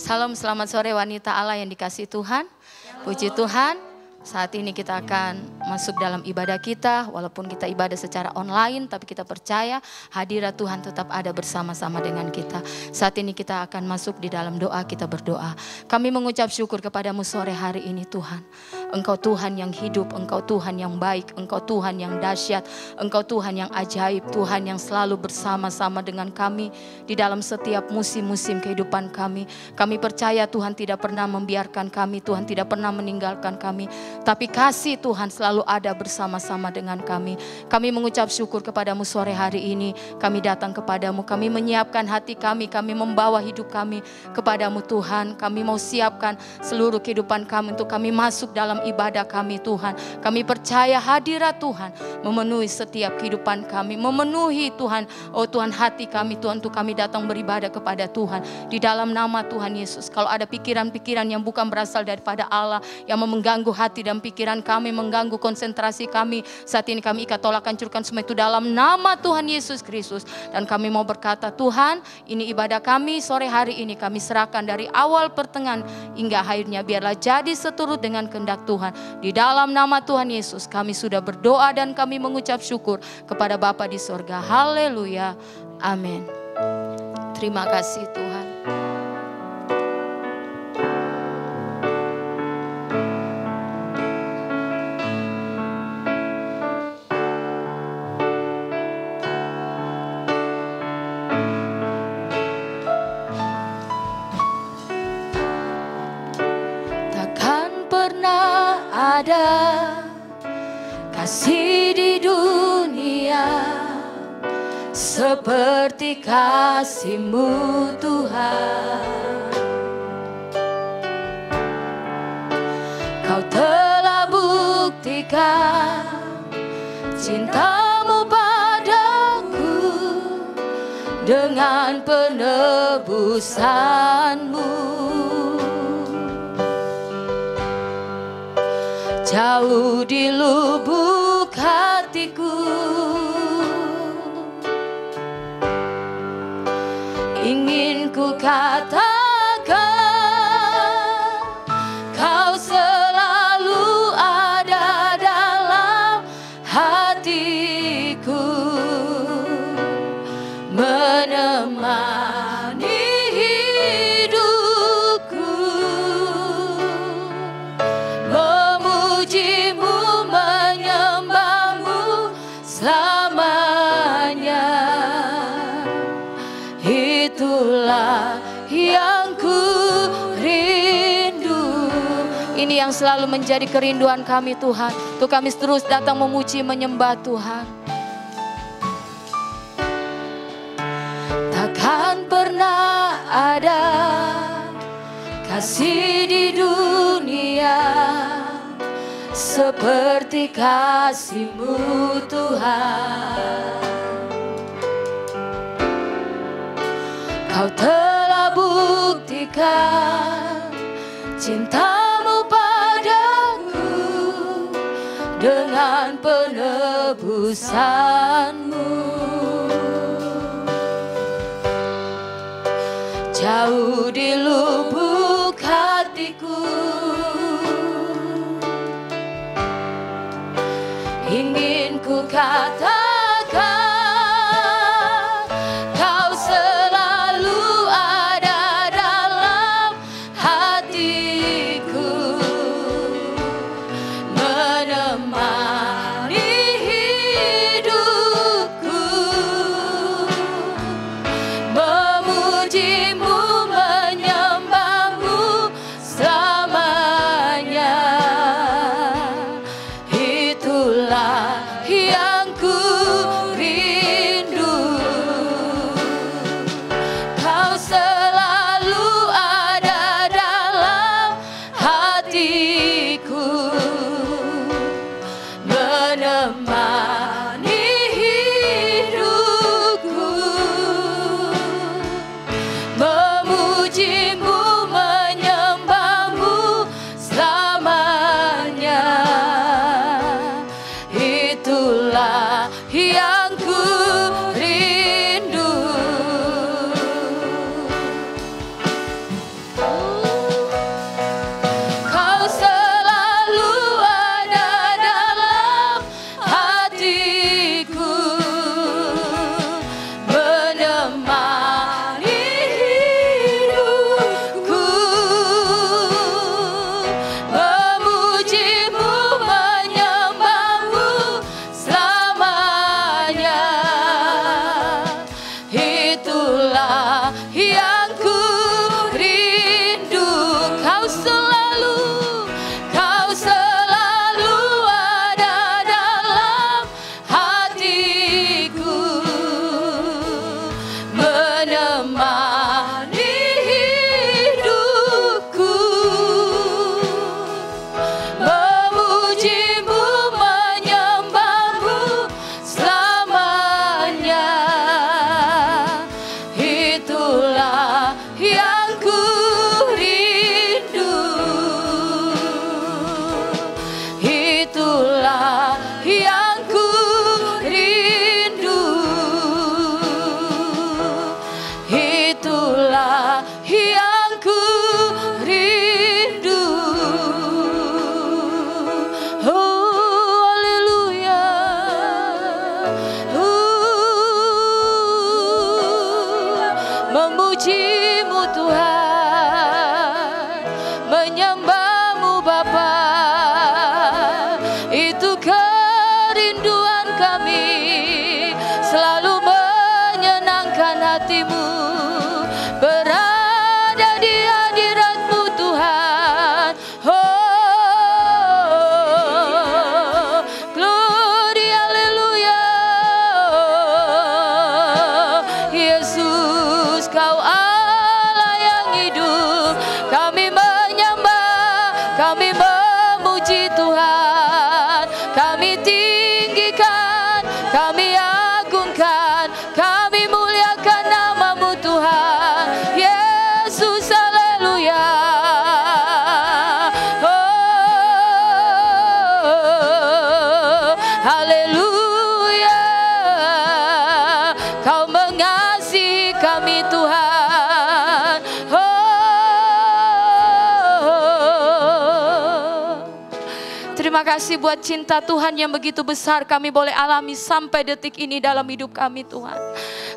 Salam, selamat sore wanita Allah yang dikasihi Tuhan. Puji Tuhan. Saat ini kita akan masuk dalam ibadah kita. Walaupun kita ibadah secara online, tapi kita percaya hadirat Tuhan tetap ada bersama-sama dengan kita. Saat ini kita akan masuk di dalam doa, kita berdoa. Kami mengucap syukur kepadamu sore hari ini Tuhan. Engkau Tuhan yang hidup, Engkau Tuhan yang baik, Engkau Tuhan yang dahsyat, Engkau Tuhan yang ajaib, Tuhan yang selalu bersama-sama dengan kami di dalam setiap musim-musim kehidupan kami. Kami percaya Tuhan tidak pernah membiarkan kami, Tuhan tidak pernah meninggalkan kami. Tapi kasih Tuhan selalu ada bersama-sama dengan kami. Kami mengucap syukur kepadamu sore hari ini. Kami datang kepadamu, kami menyiapkan hati kami, kami membawa hidup kami kepadamu Tuhan. Kami mau siapkan seluruh kehidupan kami untuk kami masuk dalam ibadah kami Tuhan. Kami percaya hadirat Tuhan memenuhi setiap kehidupan kami. Memenuhi Tuhan, oh Tuhan hati kami Tuhan untuk kami datang beribadah kepada Tuhan. Di dalam nama Tuhan Yesus. Kalau ada pikiran-pikiran yang bukan berasal daripada Allah, yang mengganggu hati dan pikiran kami, mengganggu konsentrasi kami, saat ini kami ikat tolak hancurkan semua itu dalam nama Tuhan Yesus Kristus. Dan kami mau berkata, Tuhan, ini ibadah kami sore hari ini kami serahkan dari awal pertengahan hingga akhirnya, biarlah jadi seturut dengan kehendak Tuhan. Di dalam nama Tuhan Yesus kami sudah berdoa dan kami mengucap syukur kepada Bapa di sorga. Haleluya, amin. Terima kasih Tuhan. Ada kasih di dunia seperti kasih-Mu Tuhan. Kau telah buktikan cinta-Mu padaku dengan penebusan-Mu. Jauh di lubuk hatiku ingin ku katakan, Kau selalu ada dalam hatiku, menemani yang ku rindu. Ini yang selalu menjadi kerinduan kami Tuhan, untuk kami terus datang memuji menyembah Tuhan. Takkan pernah ada kasih di dunia seperti kasih-Mu Tuhan. Kau telah buktikan cinta-Mu padaku dengan penebusan-Mu. Jauh di lubuk hatiku ingin ku katakan, yang ku rindu. Tuhan. Kami tinggikan, kami agungkan, kami muliakan nama-Mu Tuhan. Yesus, haleluya. Oh, haleluya. Kau mengasihi kami Tuhan. Terima kasih buat cinta Tuhan yang begitu besar kami boleh alami sampai detik ini dalam hidup kami Tuhan.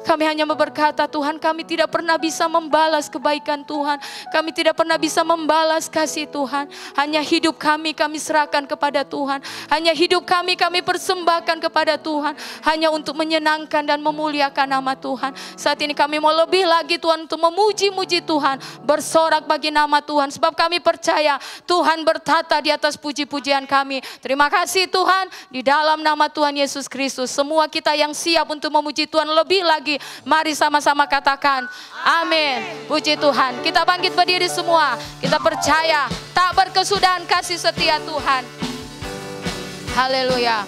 Kami hanya berkata Tuhan, kami tidak pernah bisa membalas kebaikan Tuhan. Kami tidak pernah bisa membalas kasih Tuhan. Hanya hidup kami serahkan kepada Tuhan. Hanya hidup kami persembahkan kepada Tuhan. Hanya untuk menyenangkan dan memuliakan nama Tuhan. Saat ini kami mau lebih lagi Tuhan untuk memuji-muji Tuhan. Bersorak bagi nama Tuhan. Sebab kami percaya Tuhan bertata di atas puji-pujian kami. Terima kasih Tuhan, di dalam nama Tuhan Yesus Kristus. Semua kita yang siap untuk memuji Tuhan lebih lagi, mari sama-sama katakan amin. Puji Tuhan. Kita bangkit berdiri semua. Kita percaya tak berkesudahan kasih setia Tuhan. Haleluya.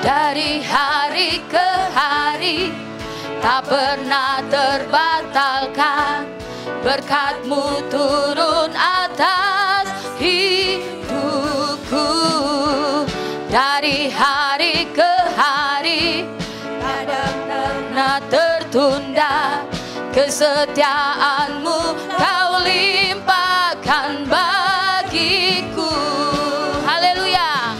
Dari hari ke hari tak pernah terbatalkan, berkat-Mu turun atas hidupku. Dari hari ke hari tak pernah tertunda, kesetiaan-Mu Kau limpahkan bagiku. Haleluya.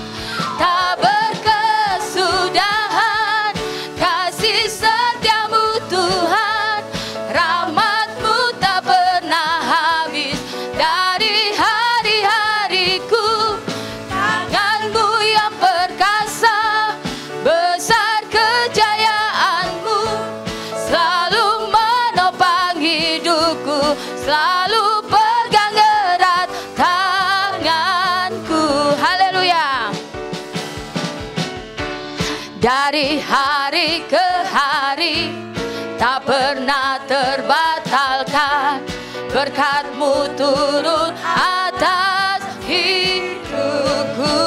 Tak berkesudahan kasih setia-Mu Tuhan, rahmat-Mu tak pernah habis dari hari-hariku. Tangan-Mu yang perkasa, besar kejayaan-Mu, selalu menopang hidupku, selalu pegang erat tanganku. Haleluya. Dari hari ke hari tak pernah terbatalkan, berkat-Mu turun atas hidupku.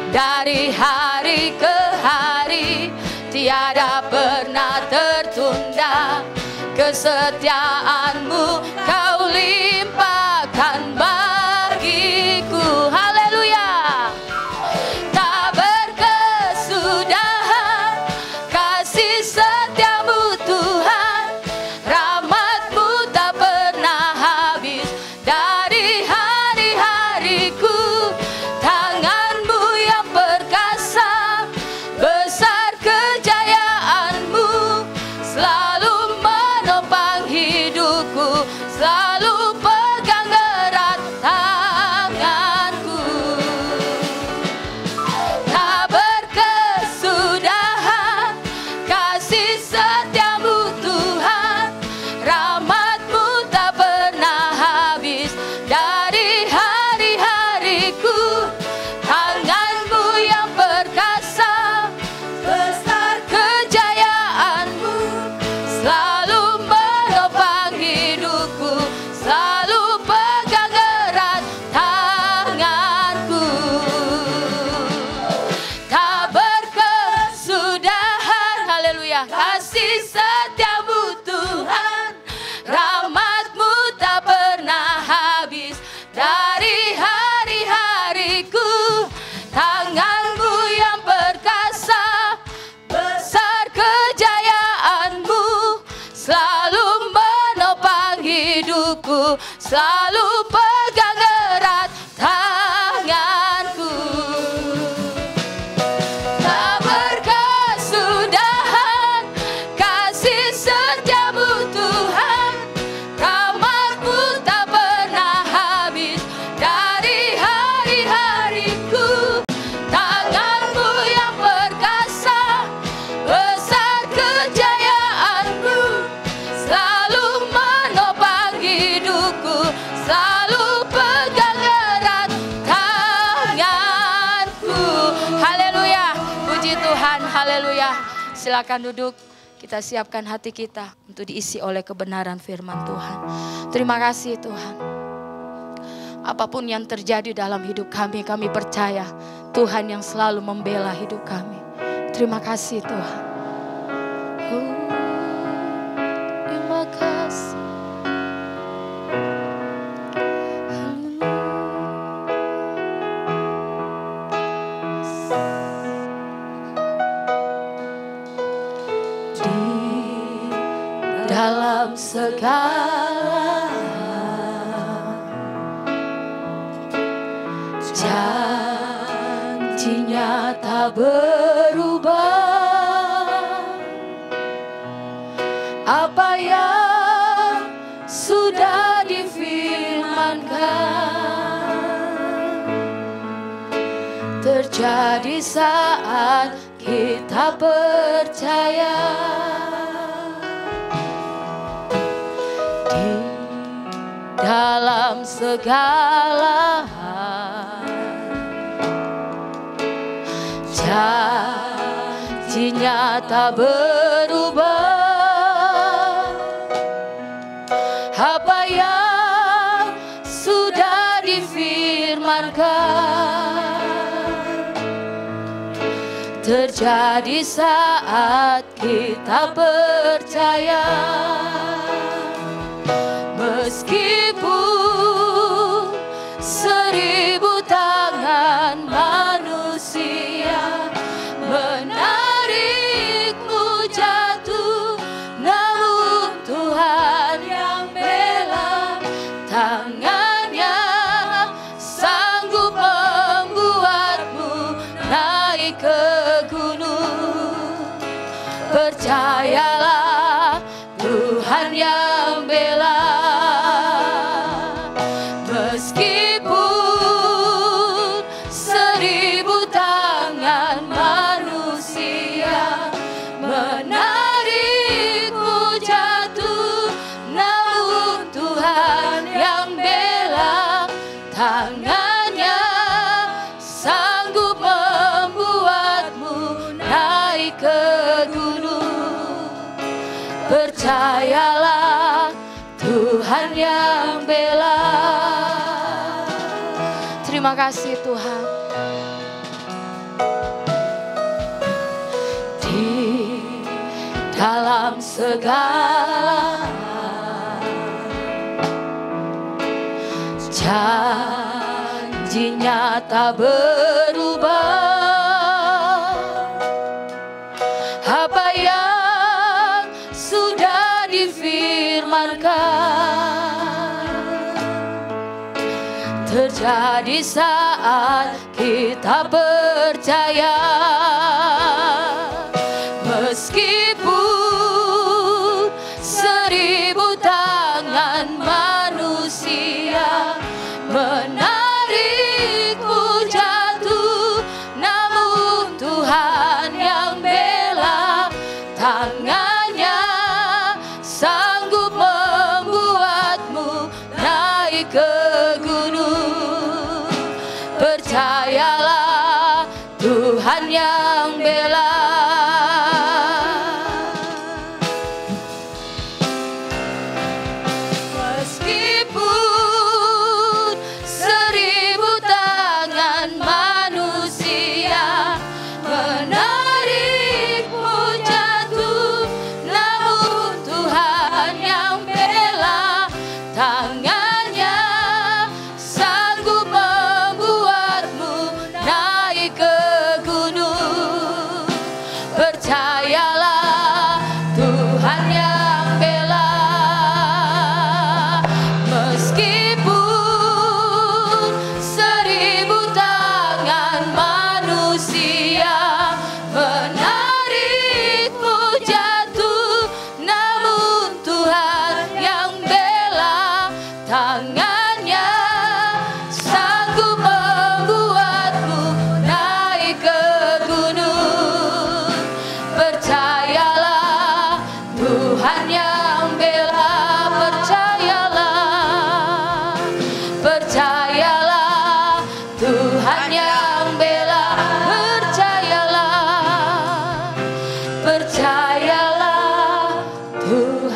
Dari hari ke hari tiada pernah tertunda, kesetiaan-Mu Kau limpahkan bagiku. Haleluya. Tak berkesudahan kasih setia-Mu Tuhan, rahmat-Mu tak pernah habis dari hari-hariku. Tangan-Mu yang perkasa, besar kejayaan-Mu, selalu menopang hidupku, selalu pegang erat tanganku. Tak berkesudahan kasih setia-Mu Tuhan, rahmat-Mu tak pernah habis dari hari-hariku. Tangan-Mu yang perkasa, besar kejayaan-Mu, selalu menopang hidupku, selalu pegang erat tanganku. Tak berkesudahan, haleluya, kasih setia-Mu Tuhan, rahmat-Mu tak pernah habis dari hari-hariku. Tangan-Mu yang perkasa, besar kejayaan-Mu, selalu menopang hidupku, selalu pegang erat tanganku. Tak berkesudahan kasih setia-Mu Tuhan, rahmat-Mu tak pernah habis dari hari-hariku. Tangan-Mu yang perkasa, besar kejayaan-Mu, selalu menopang hidupku, selalu pegang erat tanganku. Haleluya. Puji Tuhan. Haleluya. Silakan duduk. Kita siapkan hati kita untuk diisi oleh kebenaran firman Tuhan. Terima kasih Tuhan. Apapun yang terjadi dalam hidup kami, kami percaya Tuhan yang selalu membela hidup kami. Terima kasih Tuhan. Terima kasih. Dalam segala janjinya tak berubah, apa yang sudah difirmankan terjadi saat kita percaya. Dalam segala hal janjinya tak berubah, apa yang sudah difirmankan terjadi saat kita percaya. Meskipun 1000 tangan manusia menarikmu jatuh, namun Tuhan yang bela. Tangannya sanggup membuatmu naik ke gunung. Percayalah, Tuhan yang bela. Meskipun 1000 tangan manusia menarikmu jatuh, namun Tuhan yang bela. Tangannya sanggup membuatmu naik ke gunung. Percayalah, Tuhan yang bela. Terima kasih Tuhan. Di dalam segala janjinya tak berubah, apa yang sudah difirmankan terjadi saat kita percaya. Meskipun 1000 tangan manusia menarikmu jatuh, namun Tuhan yang bela. Tangannya sanggup membuatmu naik ke gunung. Percayalah, Tuhan yang bela. Meskipun 1000 tangan manusia menarikmu jatuh, namun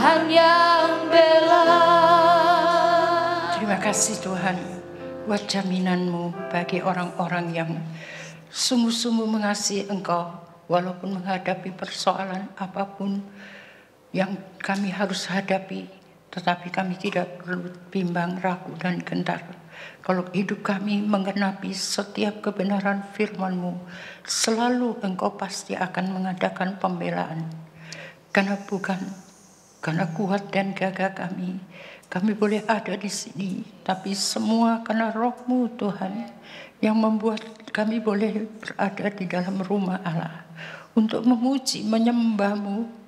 Tuhan yang bela. Terima kasih Tuhan buat jaminan-Mu bagi orang-orang yang sungguh-sungguh mengasihi Engkau, walaupun menghadapi persoalan apapun yang kami harus hadapi, tetapi kami tidak perlu bimbang, ragu, dan gentar. Kalau hidup kami menggenapi setiap kebenaran firman-Mu, selalu Engkau pasti akan mengadakan pembelaan. Karena bukan karena kuat dan gagah kami boleh ada di sini, tapi semua karena Roh-Mu Tuhan yang membuat kami boleh berada di dalam rumah Allah untuk memuji, menyembah-Mu.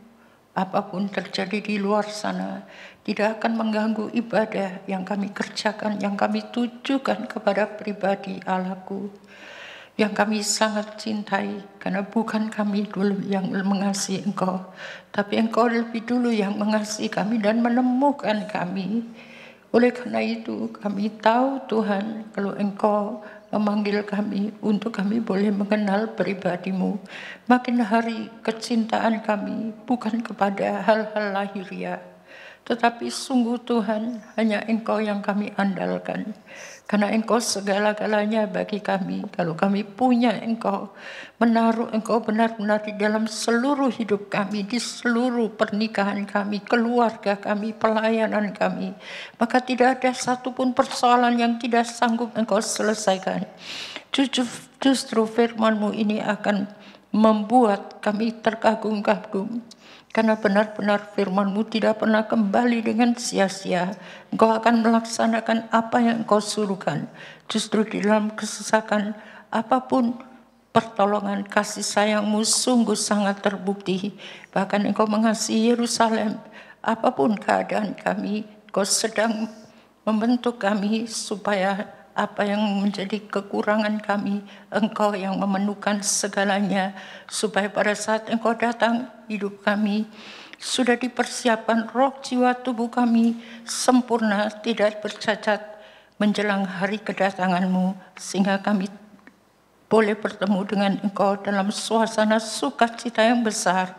Apapun terjadi di luar sana tidak akan mengganggu ibadah yang kami kerjakan, yang kami tujukan kepada pribadi Allahku, yang kami sangat cintai, karena bukan kami dulu yang mengasihi Engkau, tapi Engkau lebih dulu yang mengasihi kami dan menemukan kami. Oleh karena itu kami tahu Tuhan, kalau Engkau memanggil kami untuk kami boleh mengenal pribadi-Mu, makin hari kecintaan kami bukan kepada hal-hal lahiriah, tetapi sungguh Tuhan, hanya Engkau yang kami andalkan. Karena Engkau segala-galanya bagi kami. Kalau kami punya Engkau, menaruh Engkau benar-benar di dalam seluruh hidup kami, di seluruh pernikahan kami, keluarga kami, pelayanan kami, maka tidak ada satupun persoalan yang tidak sanggup Engkau selesaikan. Justru firman-Mu ini akan membuat kami terkagum-kagum. Karena benar-benar firman-Mu tidak pernah kembali dengan sia-sia. Engkau akan melaksanakan apa yang Engkau suruhkan. Justru di dalam kesesakan apapun, pertolongan kasih sayang-Mu sungguh sangat terbukti. Bahkan Engkau mengasihi Yerusalem. Apapun keadaan kami, Engkau sedang membentuk kami supaya apa yang menjadi kekurangan kami, Engkau yang memenuhkan segalanya, supaya pada saat Engkau datang, hidup kami sudah dipersiapkan, roh, jiwa, tubuh kami sempurna, tidak bercacat menjelang hari kedatangan-Mu, sehingga kami boleh bertemu dengan Engkau dalam suasana sukacita yang besar.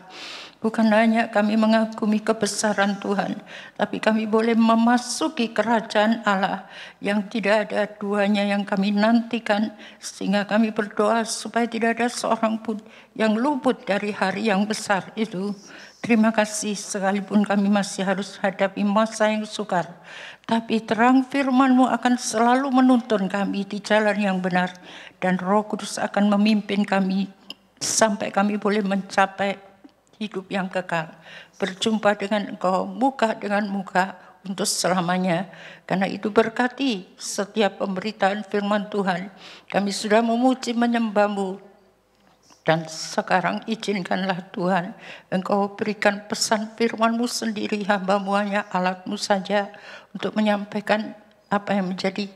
Bukan hanya kami mengagumi kebesaran Tuhan, tapi kami boleh memasuki kerajaan Allah yang tidak ada duanya yang kami nantikan, sehingga kami berdoa supaya tidak ada seorang pun yang luput dari hari yang besar itu. Terima kasih, sekalipun kami masih harus hadapi masa yang sukar, tapi terang firman-Mu akan selalu menuntun kami di jalan yang benar, dan Roh Kudus akan memimpin kami sampai kami boleh mencapai hidup yang kekal, berjumpa dengan Engkau muka dengan muka untuk selamanya. Karena itu berkati setiap pemberitaan firman Tuhan. Kami sudah memuji menyembah-Mu, dan sekarang izinkanlah Tuhan Engkau berikan pesan firman-Mu sendiri. Hamba-Mu hanya alat-Mu saja untuk menyampaikan apa yang menjadi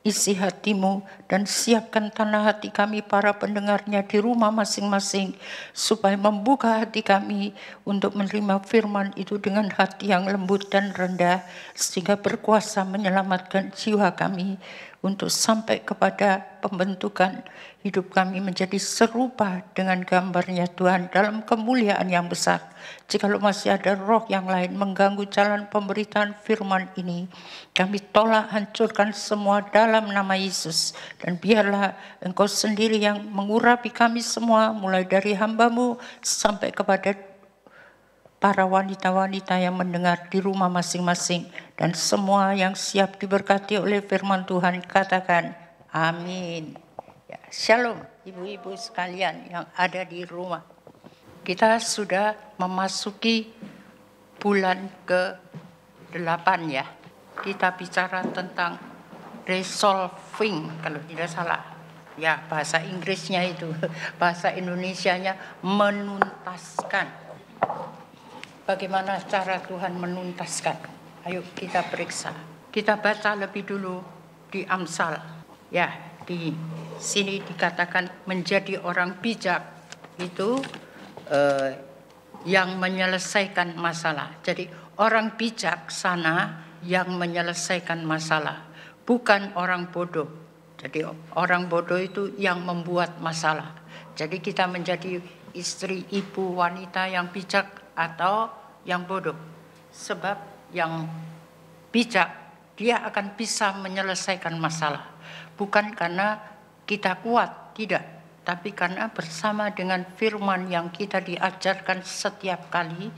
isi hati-Mu, dan siapkan tanah hati kami para pendengarnya di rumah masing-masing, supaya membuka hati kami untuk menerima firman itu dengan hati yang lembut dan rendah, sehingga berkuasa menyelamatkan jiwa kami untuk sampai kepada pembentukan hidup kami menjadi serupa dengan gambarnya Tuhan dalam kemuliaan yang besar. Jikalau masih ada roh yang lain mengganggu jalan pemberitaan firman ini, kami tolak, hancurkan semua dalam nama Yesus. Dan biarlah Engkau sendiri yang mengurapi kami semua, mulai dari hamba-Mu sampai kepada para wanita-wanita yang mendengar di rumah masing-masing. Dan semua yang siap diberkati oleh firman Tuhan, katakan amin. Ya, shalom ibu-ibu sekalian yang ada di rumah. Kita sudah memasuki bulan ke-8 ya. Kita bicara tentang resolving kalau tidak salah. Ya, bahasa Inggrisnya itu, bahasa Indonesianya menuntaskan. Bagaimana cara Tuhan menuntaskan? Ayo kita periksa. Kita baca lebih dulu di Amsal. Ya, di sini dikatakan menjadi orang bijak itu yang menyelesaikan masalah. Jadi orang bijaksana yang menyelesaikan masalah, bukan orang bodoh. Jadi orang bodoh itu yang membuat masalah. Jadi kita menjadi istri, ibu, wanita yang bijak atau yang bodoh. Sebab yang bijak, dia akan bisa menyelesaikan masalah. Bukan karena kita kuat, tidak. Tapi karena bersama dengan firman yang kita diajarkan setiap kali,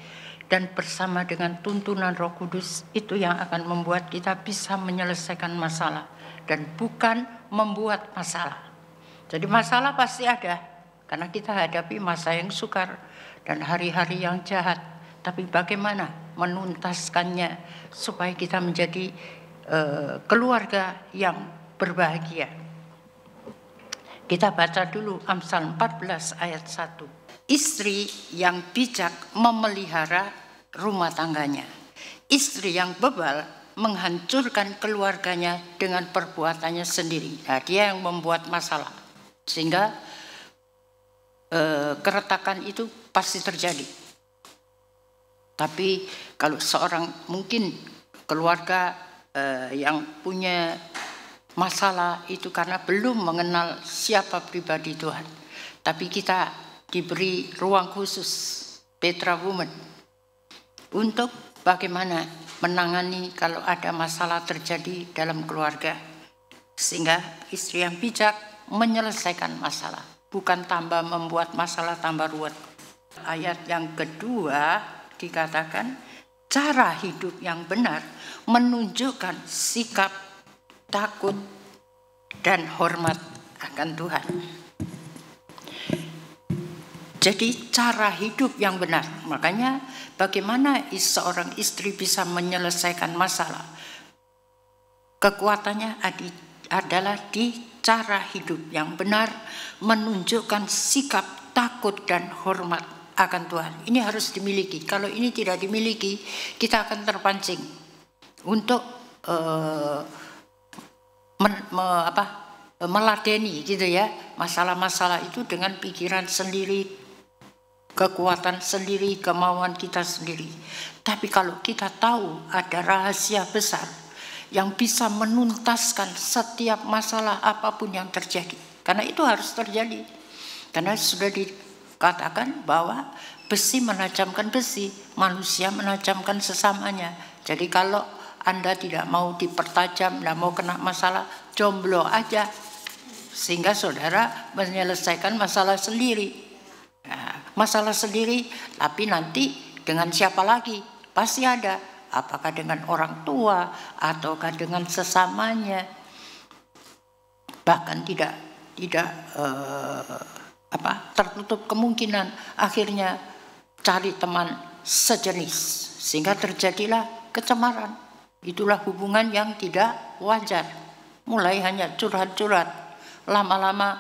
dan bersama dengan tuntunan Roh Kudus, itu yang akan membuat kita bisa menyelesaikan masalah. Dan bukan membuat masalah. Jadi masalah pasti ada, karena kita hadapi masa yang sukar dan hari-hari yang jahat. Tapi bagaimana menuntaskannya supaya kita menjadi keluarga yang berbahagia. Kita baca dulu Amsal 14 ayat 1. Istri yang bijak memelihara rumah tangganya. Istri yang bebal menghancurkan keluarganya dengan perbuatannya sendiri. Nah, dia yang membuat masalah. Sehingga keretakan itu pasti terjadi. Tapi kalau seorang mungkin keluarga yang punya masalah itu karena belum mengenal siapa pribadi Tuhan. Tapi kita diberi ruang khusus Petra Women untuk bagaimana menangani kalau ada masalah terjadi dalam keluarga. Sehingga istri yang bijak menyelesaikan masalah, bukan tambah membuat masalah tambah ruwet. Ayat yang kedua dikatakan cara hidup yang benar menunjukkan sikap takut dan hormat akan Tuhan. Jadi cara hidup yang benar. Makanya bagaimana seorang istri bisa menyelesaikan masalah? Kekuatannya adalah di cara hidup yang benar, menunjukkan sikap takut dan hormat akan Tuhan. Ini harus dimiliki. Kalau ini tidak dimiliki, kita akan terpancing untuk meladeni gitu ya masalah-masalah itu dengan pikiran sendiri, kekuatan sendiri, kemauan kita sendiri. Tapi kalau kita tahu ada rahasia besar yang bisa menuntaskan setiap masalah apapun yang terjadi, karena itu harus terjadi, karena sudah dikatakan bahwa besi menajamkan besi, manusia menajamkan sesamanya. Jadi kalau Anda tidak mau dipertajam, tidak mau kena masalah, jomblo aja, sehingga saudara menyelesaikan masalah sendiri. Nah, masalah sendiri, tapi nanti dengan siapa lagi? Pasti ada. Apakah dengan orang tua ataukah dengan sesamanya? Bahkan tidak tertutup kemungkinan akhirnya cari teman sejenis, sehingga terjadilah kecemaran. Itulah hubungan yang tidak wajar. Mulai hanya curhat-curhat, lama-lama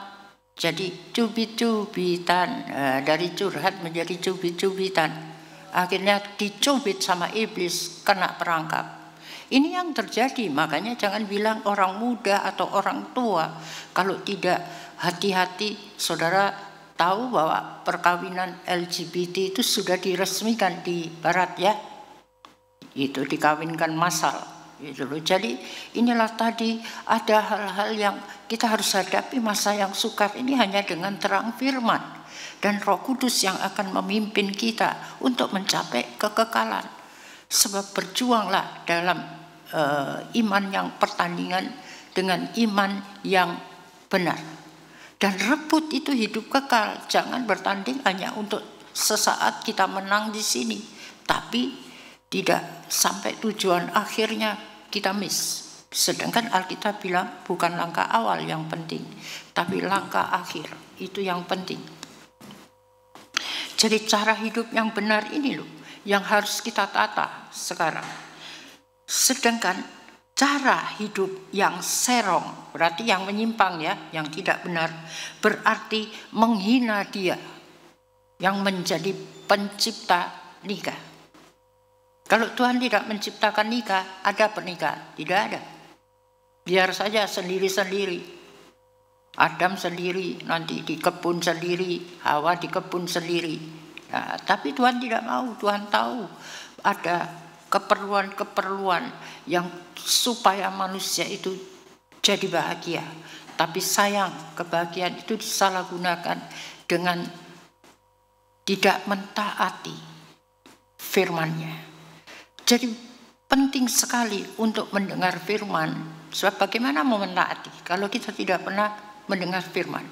jadi cubit-cubitan, dari curhat menjadi cubit-cubitan. Akhirnya dicubit sama iblis, kena perangkap. Ini yang terjadi, makanya jangan bilang orang muda atau orang tua. Kalau tidak hati-hati, saudara tahu bahwa perkawinan LGBT itu sudah diresmikan di barat ya. Itu dikawinkan massal. Jadi inilah tadi ada hal-hal yang kita harus hadapi masa yang sukar ini hanya dengan terang firman dan Roh Kudus yang akan memimpin kita untuk mencapai kekekalan. Sebab berjuanglah dalam iman yang pertandingan dengan iman yang benar. Dan rebut itu hidup kekal. Jangan bertanding hanya untuk sesaat kita menang di sini, tapi tidak sampai tujuan akhirnya kita miss. Sedangkan Alkitab bilang bukan langkah awal yang penting, tapi langkah akhir itu yang penting. Jadi cara hidup yang benar ini loh yang harus kita tata sekarang. Sedangkan cara hidup yang serong, berarti yang menyimpang ya, yang tidak benar, berarti menghina Dia yang menjadi pencipta nikah. Kalau Tuhan tidak menciptakan nikah, ada pernikahan? Tidak ada. Biar saja sendiri-sendiri. Adam sendiri, nanti di kebun sendiri, Hawa di kebun sendiri. Nah, tapi Tuhan tidak mau. Tuhan tahu ada keperluan-keperluan yang supaya manusia itu jadi bahagia. Tapi sayang, kebahagiaan itu disalahgunakan dengan tidak mentaati firman-Nya. Jadi penting sekali untuk mendengar firman. Sebab bagaimana mau menaati kalau kita tidak pernah mendengar firman?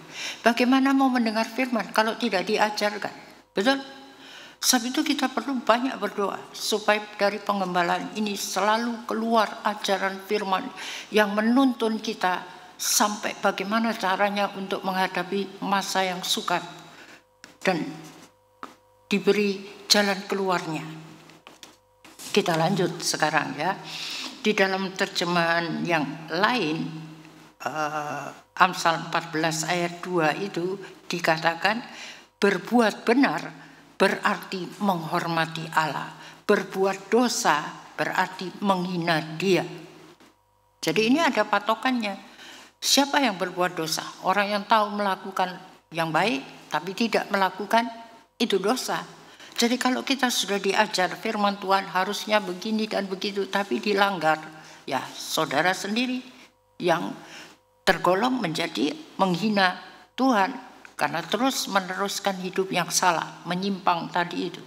Bagaimana mau mendengar firman kalau tidak diajarkan? Betul? Sebab itu kita perlu banyak berdoa supaya dari pengembalaan ini selalu keluar ajaran firman yang menuntun kita sampai bagaimana caranya untuk menghadapi masa yang sukar dan diberi jalan keluarnya. Kita lanjut sekarang ya. Di dalam terjemahan yang lain, Amsal 14 ayat 2 itu dikatakan, berbuat benar berarti menghormati Allah. Berbuat dosa berarti menghina Dia. Jadi ini ada patokannya. Siapa yang berbuat dosa? Orang yang tahu melakukan yang baik tapi tidak melakukan, itu dosa. Jadi kalau kita sudah diajar firman Tuhan harusnya begini dan begitu tapi dilanggar, ya saudara sendiri yang tergolong menjadi menghina Tuhan karena terus meneruskan hidup yang salah, menyimpang tadi itu.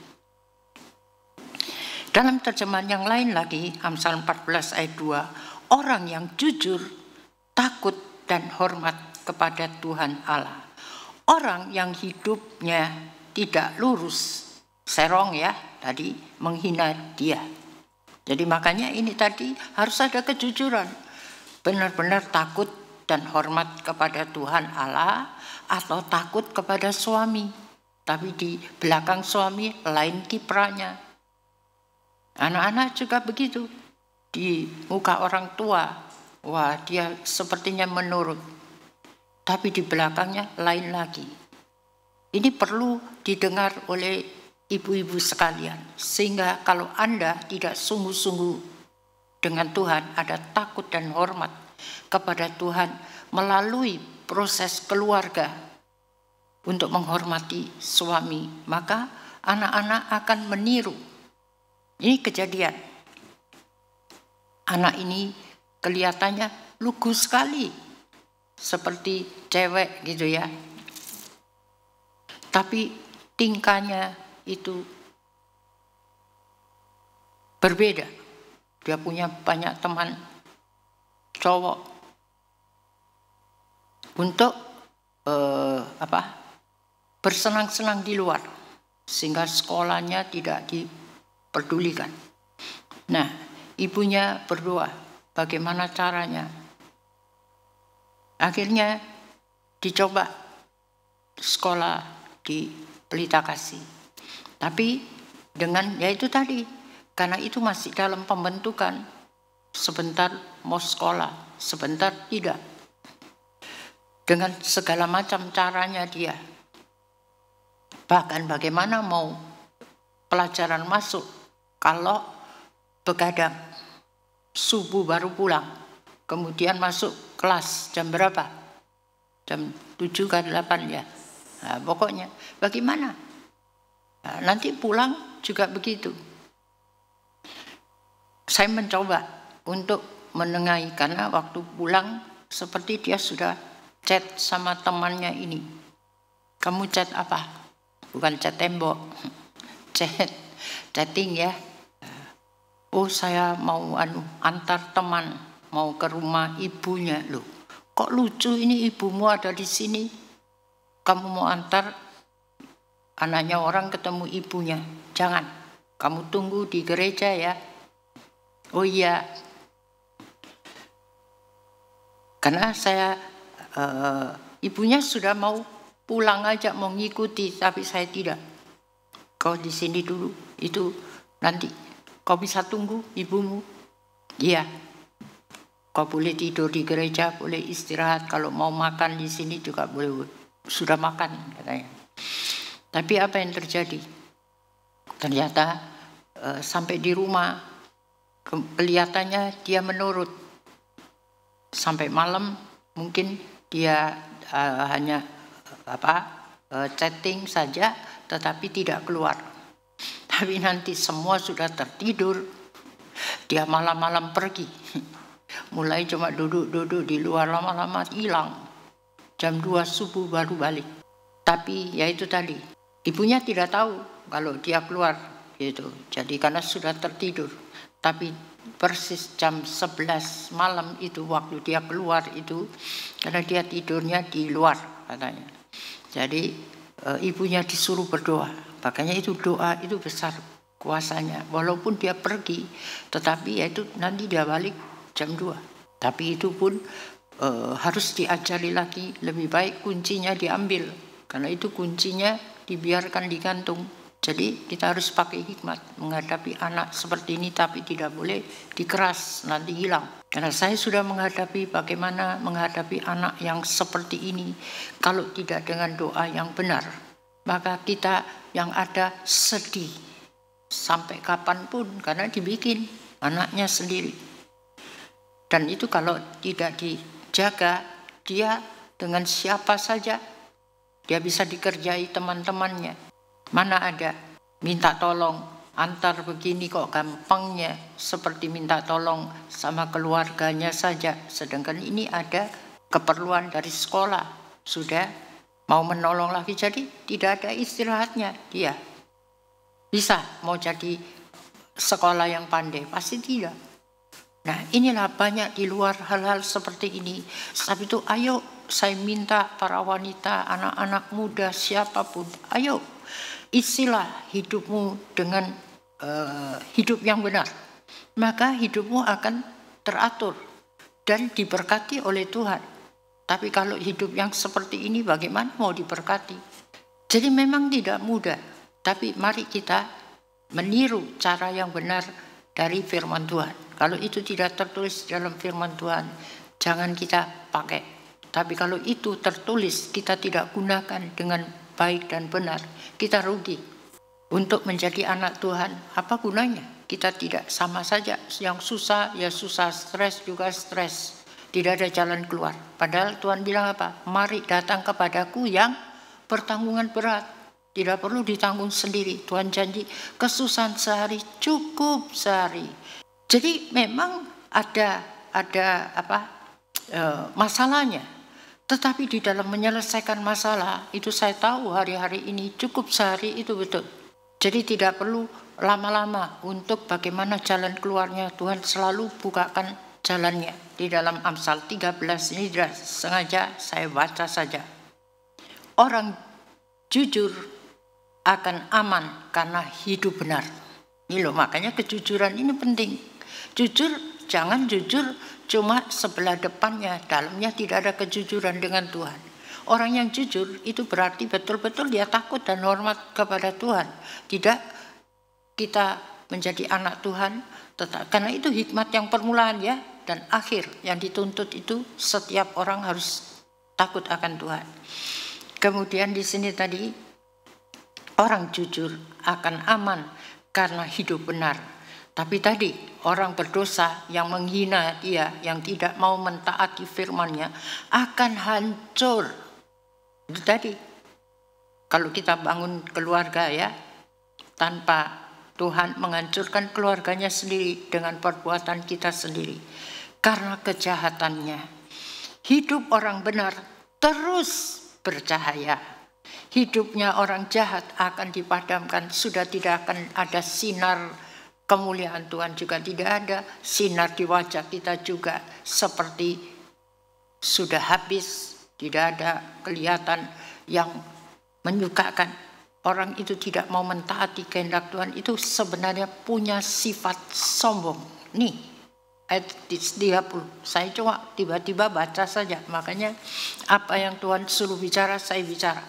Dalam terjemahan yang lain lagi, Amsal 14 ayat 2, orang yang jujur, takut dan hormat kepada Tuhan Allah. Orang yang hidupnya tidak lurus, serong ya, tadi menghina Dia. Jadi makanya ini tadi harus ada kejujuran. Benar-benar takut dan hormat kepada Tuhan Allah atau takut kepada suami. Tapi di belakang suami lain kiprahnya. Anak-anak juga begitu. Di muka orang tua, wah dia sepertinya menurut. Tapi di belakangnya lain lagi. Ini perlu didengar oleh ibu-ibu sekalian, sehingga kalau Anda tidak sungguh-sungguh dengan Tuhan, ada takut dan hormat kepada Tuhan melalui proses keluarga untuk menghormati suami, maka anak-anak akan meniru. Ini kejadian. Anak ini kelihatannya lugu sekali, seperti cewek gitu ya. Tapi tingkahnya itu berbeda. Dia punya banyak teman cowok untuk bersenang-senang di luar, sehingga sekolahnya tidak diperdulikan. Nah, ibunya berdoa, bagaimana caranya? Akhirnya dicoba sekolah di Pelita Kasih. Tapi dengan yaitu tadi, karena itu masih dalam pembentukan, sebentar mau sekolah, sebentar tidak. Dengan segala macam caranya dia. Bahkan bagaimana mau pelajaran masuk kalau begadang, subuh baru pulang, kemudian masuk kelas jam berapa? Jam 7 ke 8 ya. Nah, pokoknya bagaimana? Nah, nanti pulang juga begitu. Saya mencoba untuk menengahi karena waktu pulang seperti dia sudah chat sama temannya ini. Kamu chat apa? Bukan chat tembok, chatting ya. Oh saya mau antar teman, mau ke rumah ibunya. Loh, kok lucu ini ibumu ada di sini? Kamu mau antar anaknya orang ketemu ibunya? Jangan, kamu tunggu di gereja ya. Oh iya, karena saya ibunya sudah mau pulang aja, mau ngikuti, tapi saya tidak. Kau di sini dulu, itu nanti kau bisa tunggu ibumu. Iya, kau boleh tidur di gereja, boleh istirahat. Kalau mau makan di sini juga boleh. Sudah makan katanya. Tapi apa yang terjadi? Ternyata sampai di rumah kelihatannya dia menurut. Sampai malam mungkin dia hanya chatting saja, tetapi tidak keluar. Tapi nanti semua sudah tertidur, dia malam-malam pergi. Mulai cuma duduk-duduk di luar, lama-lama hilang. Jam 2 subuh baru balik. Tapi ya itu tadi, ibunya tidak tahu kalau dia keluar gitu. Jadi karena sudah tertidur. Tapi persis jam 11 malam itu waktu dia keluar itu, karena dia tidurnya di luar katanya. Jadi ibunya disuruh berdoa. Makanya itu doa itu besar kuasanya. Walaupun dia pergi, tetapi ya itu nanti dia balik jam 2. Tapi itu pun harus diajari lagi, lebih baik kuncinya diambil. Karena itu kuncinya dibiarkan digantung. Jadi kita harus pakai hikmat menghadapi anak seperti ini, tapi tidak boleh dikeras, nanti hilang. Karena saya sudah menghadapi bagaimana menghadapi anak yang seperti ini. Kalau tidak dengan doa yang benar, maka kita yang ada sedih sampai kapanpun, karena dibikin anaknya sendiri. Dan itu kalau tidak dijaga, dia dengan siapa saja dia bisa dikerjai teman-temannya. Mana ada minta tolong antar begini kok gampangnya, seperti minta tolong sama keluarganya saja. Sedangkan ini ada keperluan dari sekolah, sudah mau menolong lagi, jadi tidak ada istirahatnya. Dia bisa mau jadi sekolah yang pandai, pasti tidak. Nah, inilah banyak di luar hal-hal seperti ini. Sebab itu ayo saya minta para wanita, anak-anak muda, siapapun, ayo isilah hidupmu dengan hidup yang benar. Maka hidupmu akan teratur dan diberkati oleh Tuhan. Tapi kalau hidup yang seperti ini bagaimana mau diberkati? Jadi memang tidak mudah. Tapi mari kita meniru cara yang benar dari firman Tuhan. Kalau itu tidak tertulis dalam firman Tuhan, jangan kita pakai. Tapi kalau itu tertulis, kita tidak gunakan dengan baik dan benar, kita rugi. Untuk menjadi anak Tuhan, apa gunanya? Kita tidak sama saja. Yang susah, ya susah. Stres juga stres. Tidak ada jalan keluar. Padahal Tuhan bilang apa? Mari datang kepadaku yang bertanggungan berat. Tidak perlu ditanggung sendiri. Tuhan janji kesusahan sehari cukup sehari. Jadi memang ada masalahnya. Tetapi di dalam menyelesaikan masalah itu saya tahu hari-hari ini cukup sehari itu betul. Jadi tidak perlu lama-lama untuk bagaimana jalan keluarnya. Tuhan selalu bukakan jalannya. Di dalam Amsal 13 ini sengaja saya baca saja. Orang jujur akan aman karena hidup benar. Ini loh, makanya kejujuran ini penting. Jujur, jangan jujur cuma sebelah depannya, dalamnya tidak ada kejujuran dengan Tuhan. Orang yang jujur itu berarti betul-betul dia takut dan hormat kepada Tuhan. Tidak kita menjadi anak Tuhan, karena itu hikmat yang permulaan ya, dan akhir yang dituntut itu setiap orang harus takut akan Tuhan. Kemudian di sini tadi, orang jujur akan aman karena hidup benar. Tapi tadi orang berdosa yang menghina dia, yang tidak mau mentaati firman-Nya akan hancur. Itu tadi. Kalau kita bangun keluarga ya, tanpa Tuhan menghancurkan keluarganya sendiri dengan perbuatan kita sendiri. Karena kejahatannya. Hidup orang benar terus bercahaya. Hidupnya orang jahat akan dipadamkan. Sudah tidak akan ada sinar kemuliaan Tuhan, juga tidak ada sinar di wajah kita juga seperti sudah habis, tidak ada kelihatan yang menyukakan. Orang itu tidak mau mentaati kehendak Tuhan itu sebenarnya punya sifat sombong. Nih ayat 30, saya cuma tiba-tiba baca saja, makanya apa yang Tuhan suruh bicara saya bicara.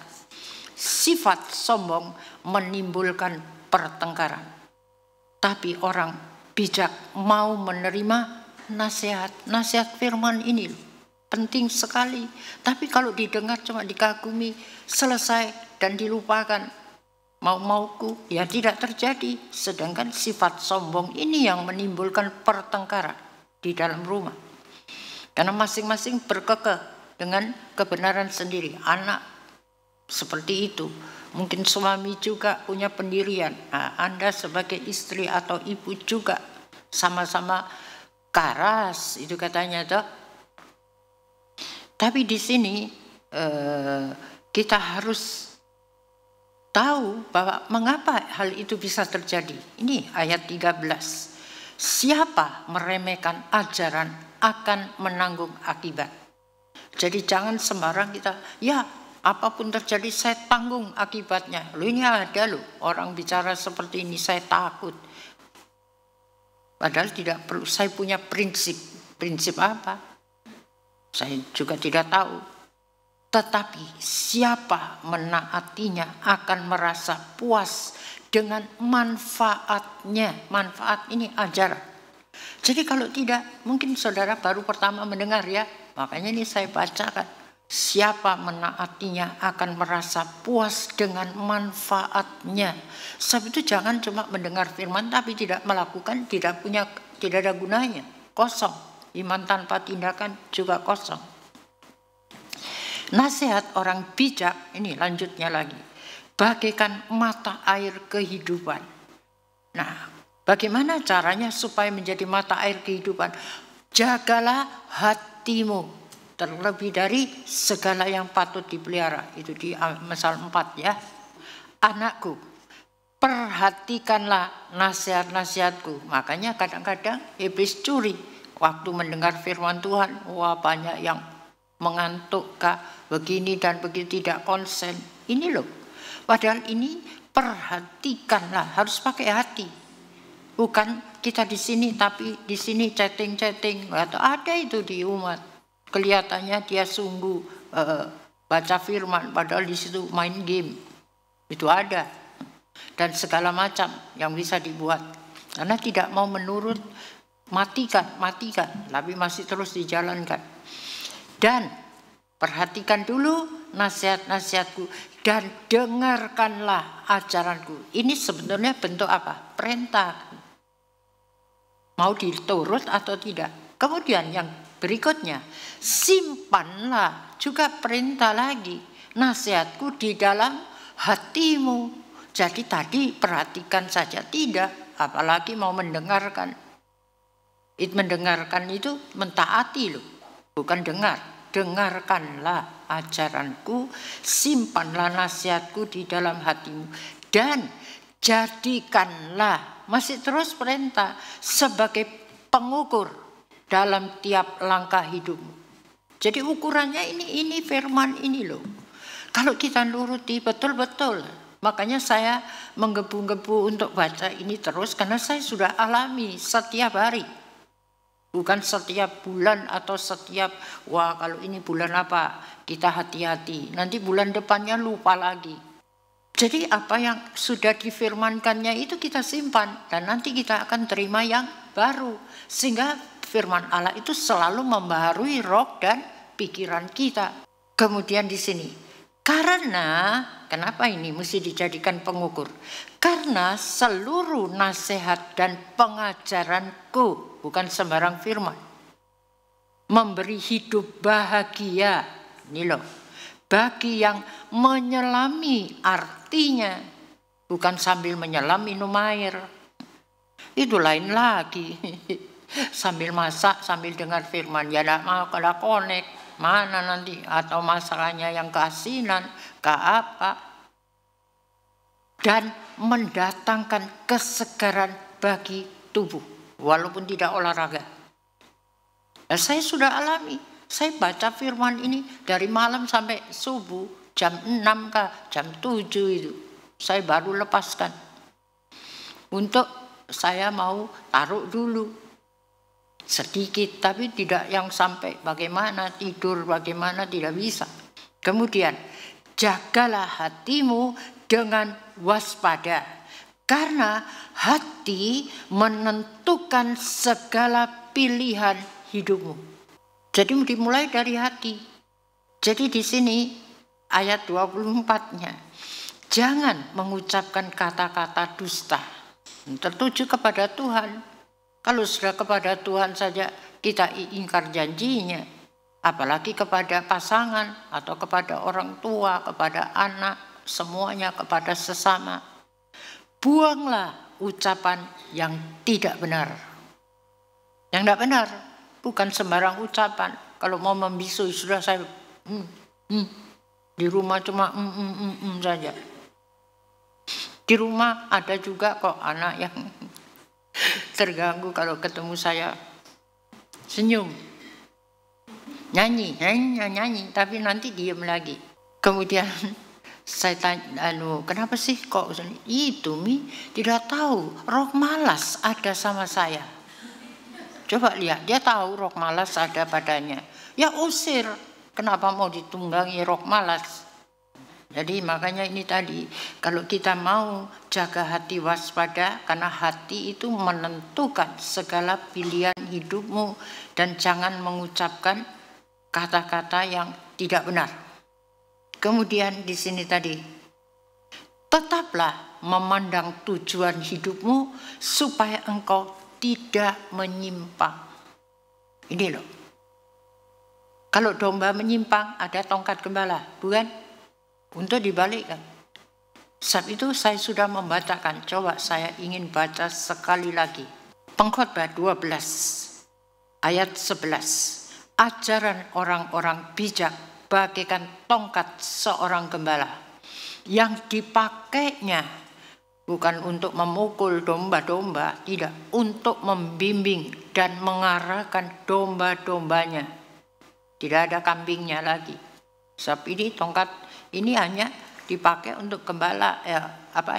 Sifat sombong menimbulkan pertengkaran. Tapi orang bijak mau menerima nasihat. Nasihat firman ini penting sekali. Tapi kalau didengar cuma dikagumi, selesai dan dilupakan. Mau-mauku, ya tidak terjadi. Sedangkan sifat sombong ini yang menimbulkan pertengkaran di dalam rumah. Karena masing-masing berkekeh dengan kebenaran sendiri. Anak seperti itu. Mungkin suami juga punya pendirian. Nah, Anda sebagai istri atau ibu juga sama-sama karas, itu katanya toh. Tapi di sini kita harus tahu bahwa mengapa hal itu bisa terjadi. Ini ayat 13. Siapa meremehkan ajaran akan menanggung akibat. Jadi jangan sembarang kita, ya apapun terjadi saya tanggung akibatnya. Loh ini ada loh orang bicara seperti ini, saya takut. Padahal tidak perlu, saya punya prinsip. Prinsip apa? Saya juga tidak tahu. Tetapi siapa menaatinya akan merasa puas dengan manfaatnya. Manfaat ini ajaran. Jadi kalau tidak, mungkin saudara baru pertama mendengar ya. Makanya ini saya bacakan. Siapa menaatinya akan merasa puas dengan manfaatnya. Sebab itu jangan cuma mendengar firman tapi tidak melakukan, tidak ada gunanya. Kosong. Iman tanpa tindakan juga kosong. Nasihat orang bijak, ini lanjutnya lagi, bagaikan mata air kehidupan. Nah, bagaimana caranya supaya menjadi mata air kehidupan? Jagalah hatimu terlebih dari segala yang patut dipelihara. Itu di Amsal 4 ya. Anakku, perhatikanlah nasihat-nasihatku. Makanya kadang-kadang iblis curi waktu mendengar firman Tuhan. Wah, banyak yang mengantuk kah, begini dan begitu, tidak konsen. Ini loh, padahal ini perhatikanlah, harus pakai hati. Bukan kita di sini tapi di sini chatting-chatting. Atau ada itu di umat, kelihatannya dia sungguh baca firman, padahal di situ main game. Itu ada, dan segala macam yang bisa dibuat karena tidak mau menurut. Matikan, tapi masih terus dijalankan. Dan perhatikan dulu nasihat-nasihatku dan dengarkanlah ajaranku. Ini sebenarnya bentuk apa? Perintah. Mau diturut atau tidak? Kemudian yang berikutnya, simpanlah, juga perintah lagi, nasihatku di dalam hatimu. Jadi tadi perhatikan saja tidak, apalagi mau mendengarkan. Mendengarkan itu mentaati loh. Bukan dengar, dengarkanlah ajaranku, simpanlah nasihatku di dalam hatimu, dan jadikanlah, masih terus perintah, sebagai pengukur dalam tiap langkah hidupmu. Jadi ukurannya ini firman ini loh. Kalau kita nuruti betul-betul, makanya saya menggebu-gebu untuk baca ini terus, karena saya sudah alami setiap hari. Bukan setiap bulan atau setiap, wah kalau ini bulan apa, kita hati-hati. Nanti bulan depannya lupa lagi. Jadi apa yang sudah difirmankannya itu kita simpan. Dan nanti kita akan terima yang baru. Sehingga firman Allah itu selalu membaharui roh dan pikiran kita. Kemudian di sini, karena, kenapa ini mesti dijadikan pengukur? Karena seluruh nasihat dan pengajaranku, bukan sembarang firman, memberi hidup bahagia, ini loh, bagi yang menyelami, artinya bukan sambil menyelam minum air, itu lain lagi. Sambil masak, sambil dengar firman, ya tidak mau kalau connect, mana nanti, atau masalahnya yang keasinan, ke apa. Dan mendatangkan kesegaran bagi tubuh, walaupun tidak olahraga. Nah, saya sudah alami, saya baca firman ini dari malam sampai subuh, jam 6 kah, jam 7 itu. Saya baru lepaskan. Untuk saya mau taruh dulu. Sedikit, tapi tidak yang sampai bagaimana tidur, bagaimana tidak bisa. Kemudian, jagalah hatimu dengan waspada, karena hati menentukan segala pilihan hidupmu. Jadi dimulai dari hati. Jadi di sini ayat 24-nya, jangan mengucapkan kata-kata dusta tertuju kepada Tuhan. Kalau sudah kepada Tuhan saja kita ingkar janjinya, apalagi kepada pasangan atau kepada orang tua, kepada anak, semuanya, kepada sesama. Buanglah ucapan yang tidak benar. Yang tidak benar bukan sembarang ucapan. Kalau mau membisu sudah saya di rumah cuma saja. Di rumah ada juga kok anak yang terganggu kalau ketemu saya. Senyum, nyanyi, tapi nanti diem lagi. Kemudian saya tanya, kenapa sih kok itu Mi? Tidak tahu, roh malas ada sama saya. Coba lihat, dia tahu roh malas ada padanya. Ya usir, kenapa mau ditunggangi roh malas? Jadi makanya ini tadi, kalau kita mau jaga hati waspada, karena hati itu menentukan segala pilihan hidupmu, dan jangan mengucapkan kata-kata yang tidak benar. Kemudian di sini tadi, tetaplah memandang tujuan hidupmu supaya engkau tidak menyimpang. Ini loh. Kalau domba menyimpang ada tongkat gembala, bukan? Untuk dibalikkan. Sebab itu saya sudah membacakan. Coba saya ingin baca sekali lagi. Pengkhotbah 12 ayat 11. Ajaran orang-orang bijak bagaikan tongkat seorang gembala yang dipakainya bukan untuk memukul domba-domba, tidak, untuk membimbing dan mengarahkan domba-dombanya. Tidak ada kambingnya lagi. Sebab ini tongkat ini hanya dipakai untuk gembala,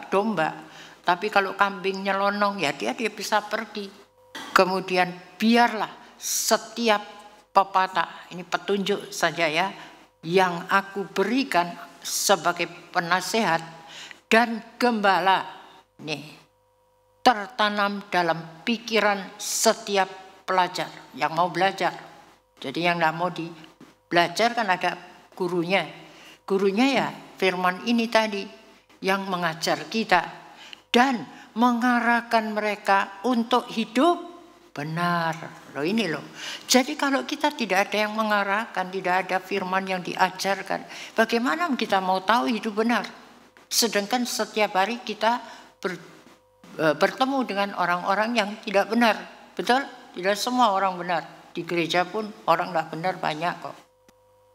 domba. Tapi kalau kambing nyelonong, ya dia bisa pergi. Kemudian biarlah setiap pepatah, ini petunjuk saja ya, yang aku berikan sebagai penasehat dan gembala, nih, tertanam dalam pikiran setiap pelajar yang mau belajar. Jadi yang nggak mau belajar kan ada gurunya. Gurunya ya firman ini tadi yang mengajar kita dan mengarahkan mereka untuk hidup benar. Loh ini loh. Jadi kalau kita tidak ada yang mengarahkan, tidak ada firman yang diajarkan, bagaimana kita mau tahu hidup benar? Sedangkan setiap hari kita bertemu dengan orang-orang yang tidak benar. Betul? Tidak semua orang benar. Di gereja pun orang tidak benar banyak kok.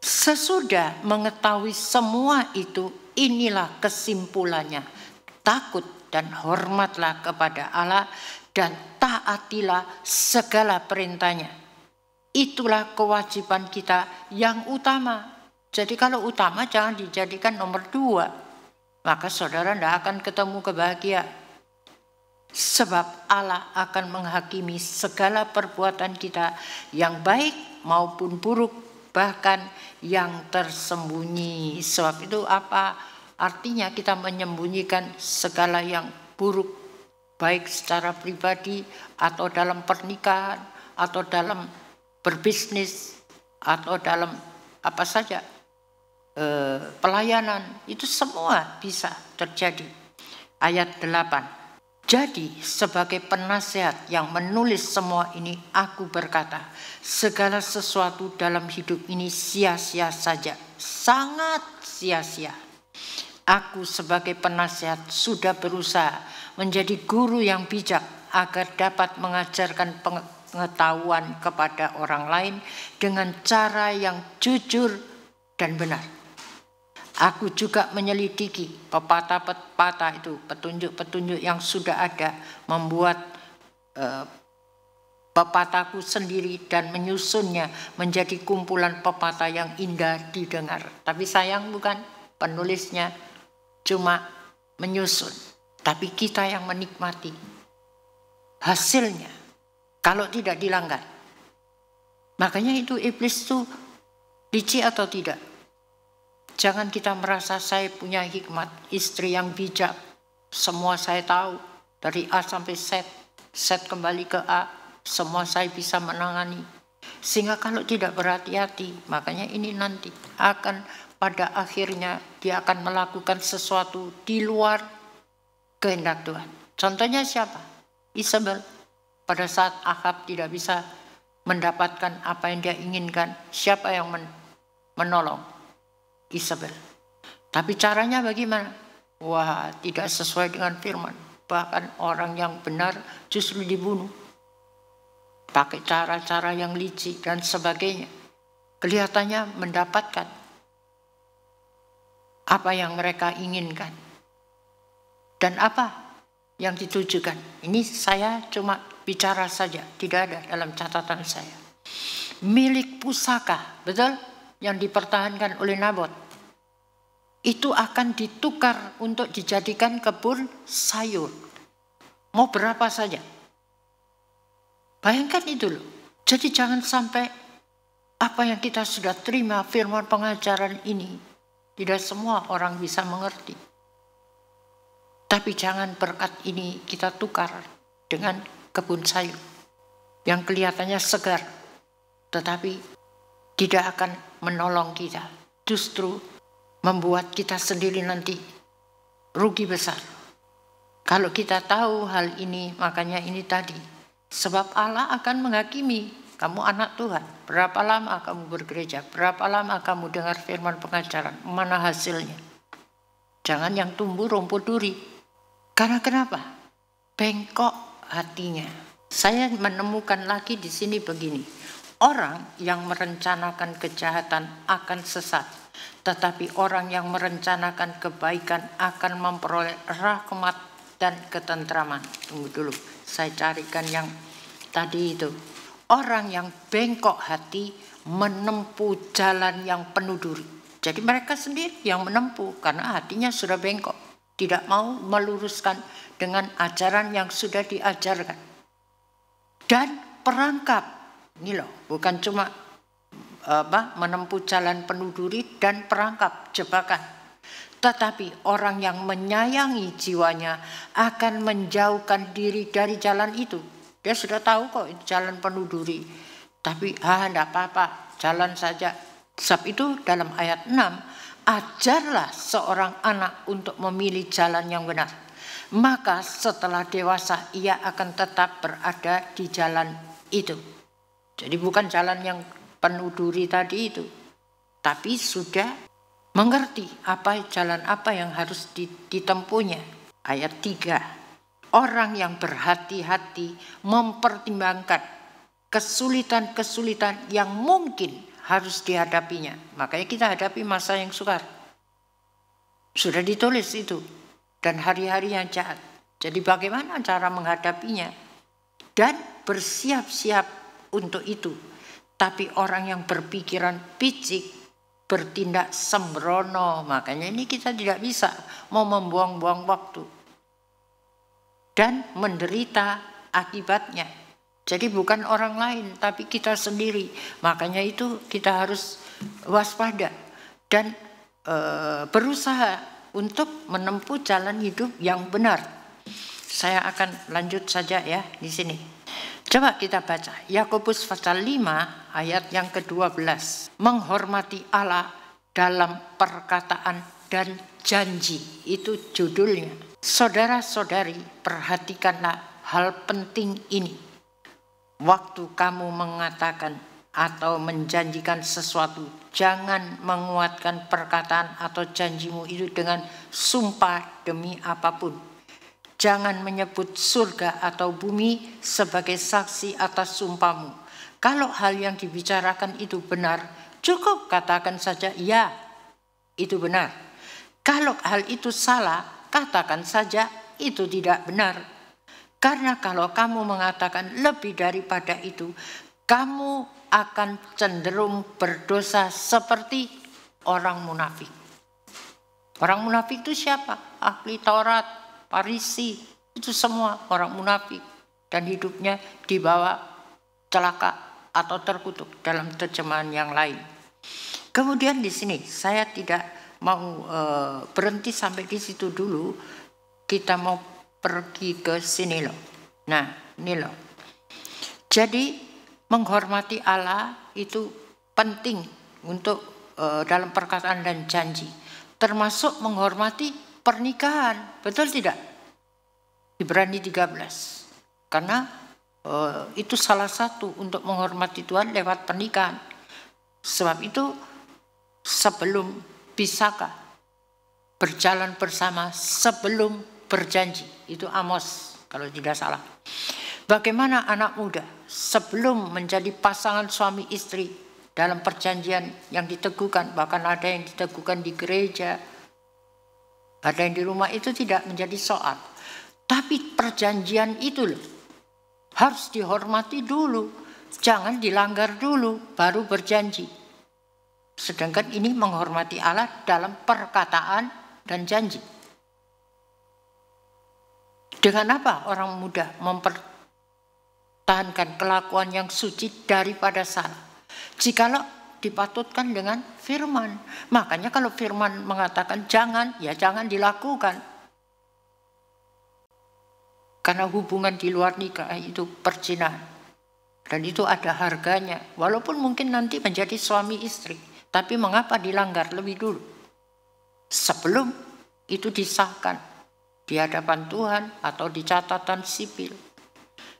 Sesudah mengetahui semua itu, inilah kesimpulannya. Takut dan hormatlah kepada Allah dan taatilah segala perintahnya. Itulah kewajiban kita yang utama. Jadi kalau utama jangan dijadikan nomor 2. Maka saudara tidak akan ketemu kebahagiaan. Sebab Allah akan menghakimi segala perbuatan kita yang baik maupun buruk, bahkan yang tersembunyi. Sebab itu apa artinya kita menyembunyikan segala yang buruk, baik secara pribadi atau dalam pernikahan atau dalam berbisnis atau dalam apa saja, pelayanan, itu semua bisa terjadi. Ayat 8. Jadi sebagai penasehat yang menulis semua ini, aku berkata, segala sesuatu dalam hidup ini sia-sia saja, sangat sia-sia. Aku sebagai penasehat sudah berusaha menjadi guru yang bijak agar dapat mengajarkan pengetahuan kepada orang lain dengan cara yang jujur dan benar. Aku juga menyelidiki pepatah-pepatah itu, petunjuk-petunjuk yang sudah ada, membuat pepatahku sendiri dan menyusunnya menjadi kumpulan pepatah yang indah didengar. Tapi sayang bukan penulisnya cuma menyusun, tapi kita yang menikmati hasilnya kalau tidak dilanggar. Makanya itu iblis itu licik atau tidak? Jangan kita merasa saya punya hikmat, istri yang bijak, semua saya tahu dari A sampai Z, Z kembali ke A, semua saya bisa menangani. Sehingga kalau tidak berhati-hati, makanya ini nanti akan pada akhirnya dia akan melakukan sesuatu di luar kehendak Tuhan. Contohnya siapa? Isabel. Pada saat Ahab tidak bisa mendapatkan apa yang dia inginkan, siapa yang menolong? Isabel. Tapi caranya bagaimana? Wah, tidak sesuai dengan firman. Bahkan orang yang benar justru dibunuh. Pakai cara-cara yang licik dan sebagainya. Kelihatannya mendapatkan apa yang mereka inginkan. Dan apa yang ditujukan. Ini saya cuma bicara saja, tidak ada dalam catatan saya. Milik pusaka, betul? Yang dipertahankan oleh Nabot. Itu akan ditukar untuk dijadikan kebun sayur. Mau berapa saja. Bayangkan itu loh. Jadi jangan sampai apa yang kita sudah terima firman pengajaran ini, tidak semua orang bisa mengerti. Tapi jangan berkat ini kita tukar dengan kebun sayur yang kelihatannya segar, tetapi tidak akan menolong kita. Justru membuat kita sendiri nanti rugi besar. Kalau kita tahu hal ini, makanya ini tadi. Sebab Allah akan menghakimi. Kamu anak Tuhan. Berapa lama kamu bergereja? Berapa lama kamu dengar firman pengajaran? Mana hasilnya? Jangan yang tumbuh rumput duri. Karena kenapa? Bengkok hatinya. Saya menemukan lagi di sini begini. Orang yang merencanakan kejahatan akan sesat. Tetapi orang yang merencanakan kebaikan akan memperoleh rahmat dan ketentraman. Tunggu dulu, saya carikan yang tadi itu. Orang yang bengkok hati menempuh jalan yang penuh duri. Jadi mereka sendiri yang menempuh karena hatinya sudah bengkok. Tidak mau meluruskan dengan ajaran yang sudah diajarkan. Dan perangkap, ini loh, bukan cuma menempuh jalan penuh duri dan perangkap jebakan. Tetapi orang yang menyayangi jiwanya akan menjauhkan diri dari jalan itu. Dia sudah tahu kok itu jalan penuh duri. Tapi enggak apa-apa, jalan saja. Sebab itu dalam ayat 6, ajarlah seorang anak untuk memilih jalan yang benar. Maka setelah dewasa ia akan tetap berada di jalan itu. Jadi bukan jalan yang penuh duri tadi itu. Tapi sudah mengerti jalan apa yang harus ditempuhnya. Ayat 3. Orang yang berhati-hati mempertimbangkan kesulitan-kesulitan yang mungkin harus dihadapinya. Makanya kita hadapi masa yang sukar. Sudah ditulis itu. Dan hari-hari yang jahat. Jadi bagaimana cara menghadapinya? Dan bersiap-siap untuk itu. Tapi orang yang berpikiran picik, bertindak sembrono. Makanya ini kita tidak bisa mau membuang-buang waktu. Dan menderita akibatnya. Jadi bukan orang lain, tapi kita sendiri. Makanya itu kita harus waspada. Dan berusaha untuk menempuh jalan hidup yang benar. Saya akan lanjut saja ya di sini. Coba kita baca Yakobus pasal 5 ayat yang ke-12. Menghormati Allah dalam perkataan dan janji. Itu judulnya. Saudara-saudari, perhatikanlah hal penting ini. Waktu kamu mengatakan atau menjanjikan sesuatu, jangan menguatkan perkataan atau janjimu itu dengan sumpah demi apapun. Jangan menyebut surga atau bumi sebagai saksi atas sumpahmu. Kalau hal yang dibicarakan itu benar, cukup katakan saja ya, itu benar. Kalau hal itu salah, katakan saja itu tidak benar. Karena kalau kamu mengatakan lebih daripada itu, kamu akan cenderung berdosa seperti orang munafik. Orang munafik itu siapa? Ahli Taurat, Farisi, itu semua orang munafik. Dan hidupnya dibawa celaka atau terkutuk dalam terjemahan yang lain. Kemudian di sini saya tidak mau berhenti sampai di situ dulu. Kita mau pergi ke sini loh. Nah, ini loh. Jadi menghormati Allah itu penting untuk dalam perkataan dan janji. Termasuk menghormati pernikahan. Betul tidak? Ibrani 13. Karena itu salah satu untuk menghormati Tuhan lewat pernikahan. Sebab itu sebelum bisakah berjalan bersama sebelum berjanji. Itu Amos kalau tidak salah. Bagaimana anak muda sebelum menjadi pasangan suami istri dalam perjanjian yang diteguhkan, bahkan ada yang diteguhkan di gereja, ada yang di rumah, itu tidak menjadi soal. Tapi perjanjian itu loh, harus dihormati dulu. Jangan dilanggar dulu, baru berjanji. Sedangkan ini menghormati Allah dalam perkataan dan janji. Dengan apa orang mudah mempertahankan kelakuan yang suci daripada salah? Jikalau dipatutkan dengan firman. Makanya kalau firman mengatakan jangan, ya jangan dilakukan. Karena hubungan di luar nikah itu perzinahan. Dan itu ada harganya. Walaupun mungkin nanti menjadi suami istri. Tapi mengapa dilanggar lebih dulu? Sebelum itu disahkan di hadapan Tuhan atau di catatan sipil.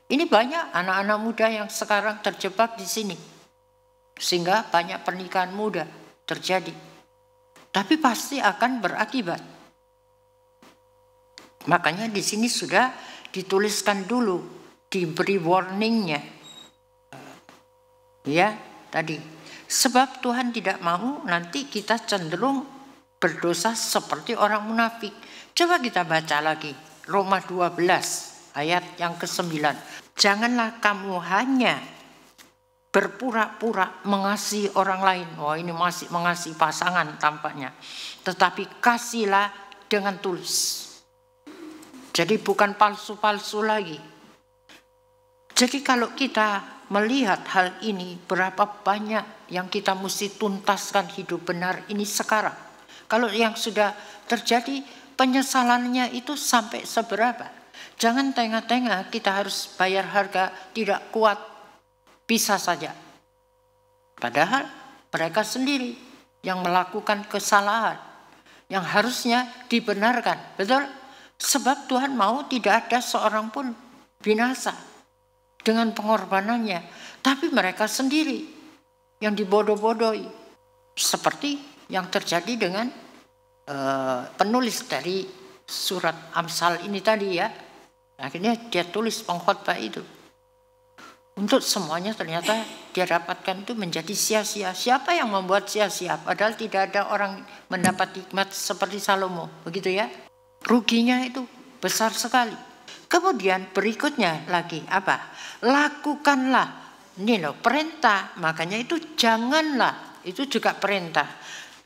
Ini banyak anak-anak muda yang sekarang terjebak di sini. Sehingga banyak pernikahan muda terjadi. Tapi pasti akan berakibat. Makanya di sini sudah dituliskan dulu, diberi warningnya. Ya, tadi. Sebab Tuhan tidak mau nanti kita cenderung berdosa seperti orang munafik. Coba kita baca lagi, Roma 12 ayat yang ke-9. Janganlah kamu hanya berpura-pura mengasihi orang lain. Wah, ini masih mengasihi pasangan tampaknya. Tetapi kasihlah dengan tulus. Jadi bukan palsu-palsu lagi. Jadi kalau kita melihat hal ini, berapa banyak yang kita mesti tuntaskan hidup benar ini sekarang. Kalau yang sudah terjadi penyesalannya itu sampai seberapa. Jangan tengah-tengah kita harus bayar harga tidak kuat, bisa saja. Padahal mereka sendiri yang melakukan kesalahan yang harusnya dibenarkan. Betul? Sebab Tuhan mau tidak ada seorang pun binasa dengan pengorbanannya. Tapi mereka sendiri yang dibodoh-bodohi. Seperti yang terjadi dengan penulis dari surat Amsal ini tadi ya. Akhirnya dia tulis pengkhotbah itu. Untuk semuanya ternyata dia dapatkan itu menjadi sia-sia. Siapa yang membuat sia-sia? Padahal tidak ada orang mendapat hikmat seperti Salomo. Begitu ya. Ruginya itu besar sekali. Kemudian berikutnya lagi apa? Lakukanlah. Ini loh perintah. Makanya itu janganlah. Itu juga perintah.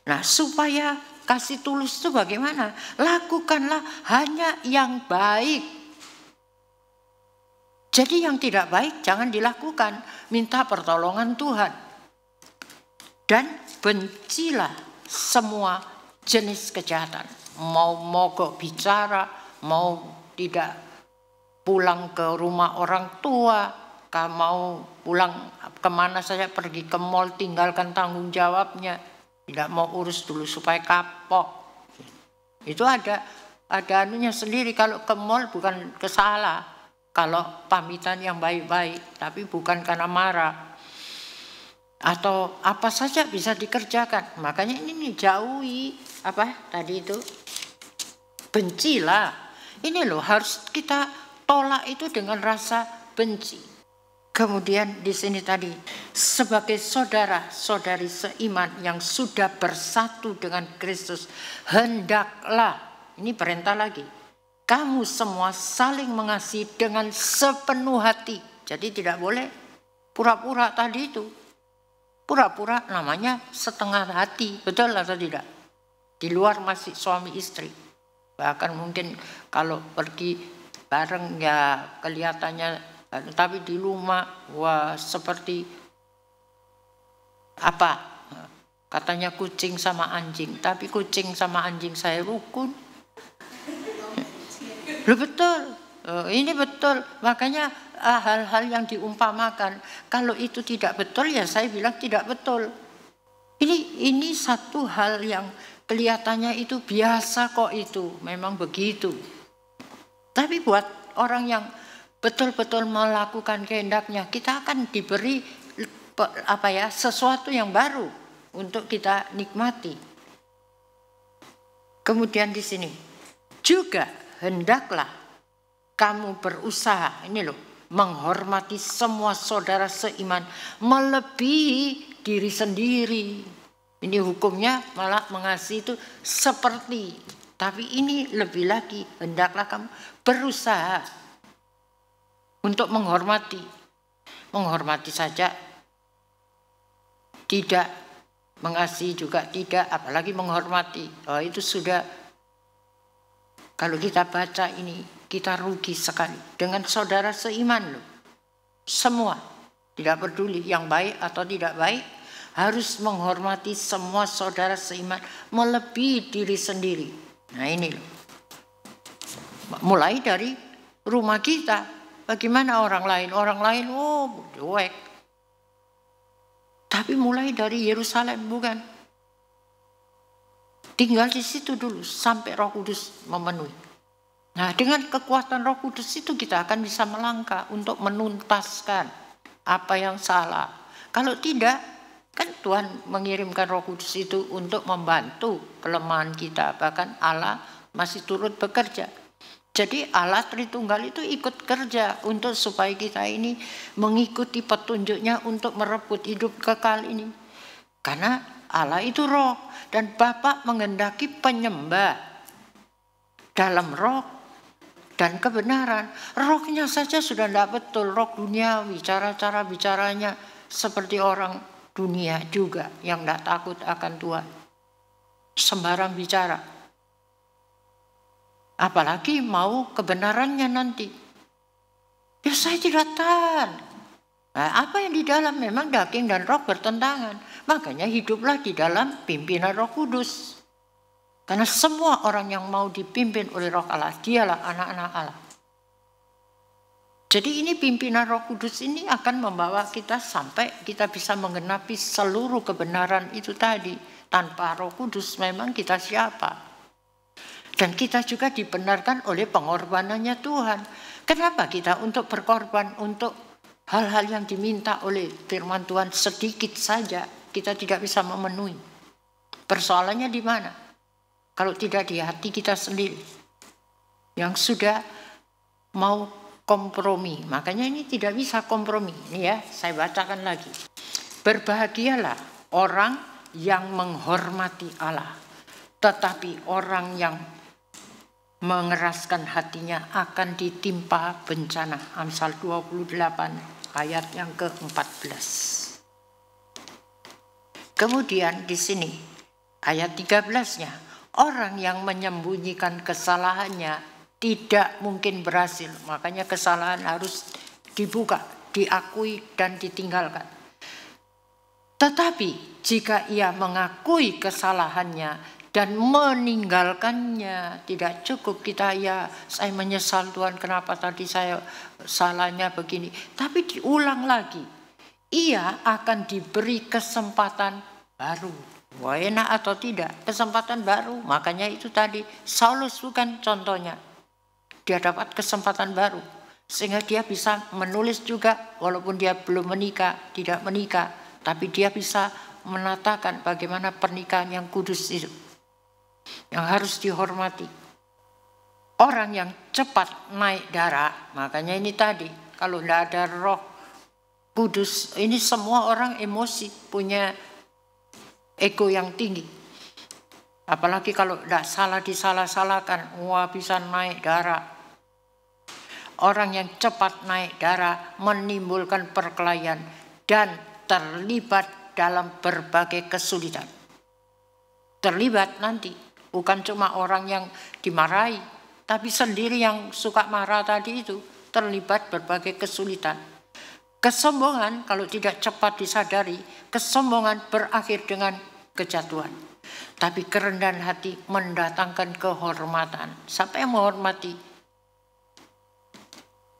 Nah supaya kasih tulus itu bagaimana? Lakukanlah hanya yang baik. Jadi yang tidak baik jangan dilakukan. Minta pertolongan Tuhan. Dan bencilah semua jenis kejahatan. Mau mogok bicara, mau tidak pulang ke rumah orang tua, mau pulang kemana saja, pergi ke mall, tinggalkan tanggung jawabnya, tidak mau urus dulu supaya kapok. Itu ada anunya sendiri. Kalau ke mall bukan kesalah, kalau pamitan yang baik-baik, tapi bukan karena marah. Atau apa saja bisa dikerjakan. Makanya ini jauhi apa tadi itu, bencilah. Ini loh harus kita tolak itu dengan rasa benci. Kemudian di sini tadi, sebagai saudara-saudari seiman yang sudah bersatu dengan Kristus, hendaklah, ini perintah lagi, kamu semua saling mengasihi dengan sepenuh hati. Jadi tidak boleh pura-pura tadi itu. Pura-pura namanya setengah hati, betul atau tidak? Di luar masih suami istri. Bahkan mungkin kalau pergi bareng ya kelihatannya, tapi di rumah wah seperti apa? Katanya kucing sama anjing, tapi kucing sama anjing saya rukun. Loh betul, ini betul. Makanya hal-hal yang diumpamakan, kalau itu tidak betul ya saya bilang tidak betul. Ini satu hal yang kelihatannya itu biasa kok, itu memang begitu. Tapi buat orang yang betul-betul melakukan kehendaknya, kita akan diberi sesuatu yang baru untuk kita nikmati. Kemudian di sini juga hendaklah kamu berusaha, ini loh, menghormati semua saudara seiman melebihi diri sendiri. Ini hukumnya malah mengasihi itu seperti Tapi ini lebih lagi, hendaklah kamu berusaha untuk menghormati. Menghormati saja tidak, mengasihi juga tidak, apalagi menghormati. Oh, itu sudah, kalau kita baca ini, kita rugi sekali. Dengan saudara seiman loh. Semua, tidak peduli yang baik atau tidak baik, harus menghormati semua saudara seiman, melebihi diri sendiri. Nah ini loh. Mulai dari rumah kita. Bagaimana orang lain? Orang lain, oh cuek. Tapi mulai dari Yerusalem, bukan? Tinggal di situ dulu sampai Roh Kudus memenuhi. Nah, dengan kekuatan Roh Kudus itu kita akan bisa melangkah untuk menuntaskan apa yang salah. Kalau tidak, kan Tuhan mengirimkan Roh Kudus itu untuk membantu kelemahan kita. Bahkan Allah masih turut bekerja. Jadi Allah Tritunggal itu ikut kerja untuk supaya kita ini mengikuti petunjuknya untuk merebut hidup kekal ini. Karena Allah itu roh dan Bapa menghendaki penyembah dalam roh dan kebenaran. Rohnya saja sudah tidak betul, roh duniawi, cara-cara bicaranya seperti orang dunia juga yang tidak takut akan Tuhan. Sembarang bicara. Apalagi mau kebenarannya nanti. Ya saya tidak tahan. Nah, apa yang di dalam memang daging dan roh bertentangan. Makanya hiduplah di dalam pimpinan Roh Kudus. Karena semua orang yang mau dipimpin oleh Roh Allah, dialah anak-anak Allah. Jadi ini pimpinan Roh Kudus ini akan membawa kita sampai kita bisa menggenapi seluruh kebenaran itu tadi. Tanpa Roh Kudus memang kita siapa? Dan kita juga dibenarkan oleh pengorbanannya Tuhan. Kenapa kita untuk berkorban untuk hal-hal yang diminta oleh firman Tuhan sedikit saja kita tidak bisa memenuhi? Persoalannya di mana? Kalau tidak di hati kita sendiri yang sudah mau kompromi. Makanya ini tidak bisa kompromi. Ini ya, saya bacakan lagi. Berbahagialah orang yang menghormati Allah, tetapi orang yang mengeraskan hatinya akan ditimpa bencana. Amsal 28 ayat yang ke-14. Kemudian di sini ayat 13-nya, orang yang menyembunyikan kesalahannya tidak mungkin berhasil. Makanya kesalahan harus dibuka, diakui dan ditinggalkan. Tetapi jika ia mengakui kesalahannya dan meninggalkannya, tidak cukup kita ya saya menyesal Tuhan kenapa tadi saya salahnya begini, tapi diulang lagi, ia akan diberi kesempatan baru. Wah, enak atau tidak? Kesempatan baru. Makanya itu tadi Saulus bukan contohnya, dia dapat kesempatan baru sehingga dia bisa menulis juga walaupun dia belum menikah, tidak menikah, tapi dia bisa menatakan bagaimana pernikahan yang kudus itu yang harus dihormati. Orang yang cepat naik darah, makanya ini tadi kalau tidak ada Roh Kudus, ini semua orang emosi, punya ego yang tinggi. Apalagi kalau tidak salah disalah-salahkan, wah bisa naik darah. Orang yang cepat naik darah menimbulkan perkelahian dan terlibat dalam berbagai kesulitan. Terlibat nanti. Bukan cuma orang yang dimarahi, tapi sendiri yang suka marah tadi itu terlibat berbagai kesulitan. Kesombongan kalau tidak cepat disadari, kesombongan berakhir dengan kejatuhan. Tapi kerendahan hati mendatangkan kehormatan. Siapa yang menghormati?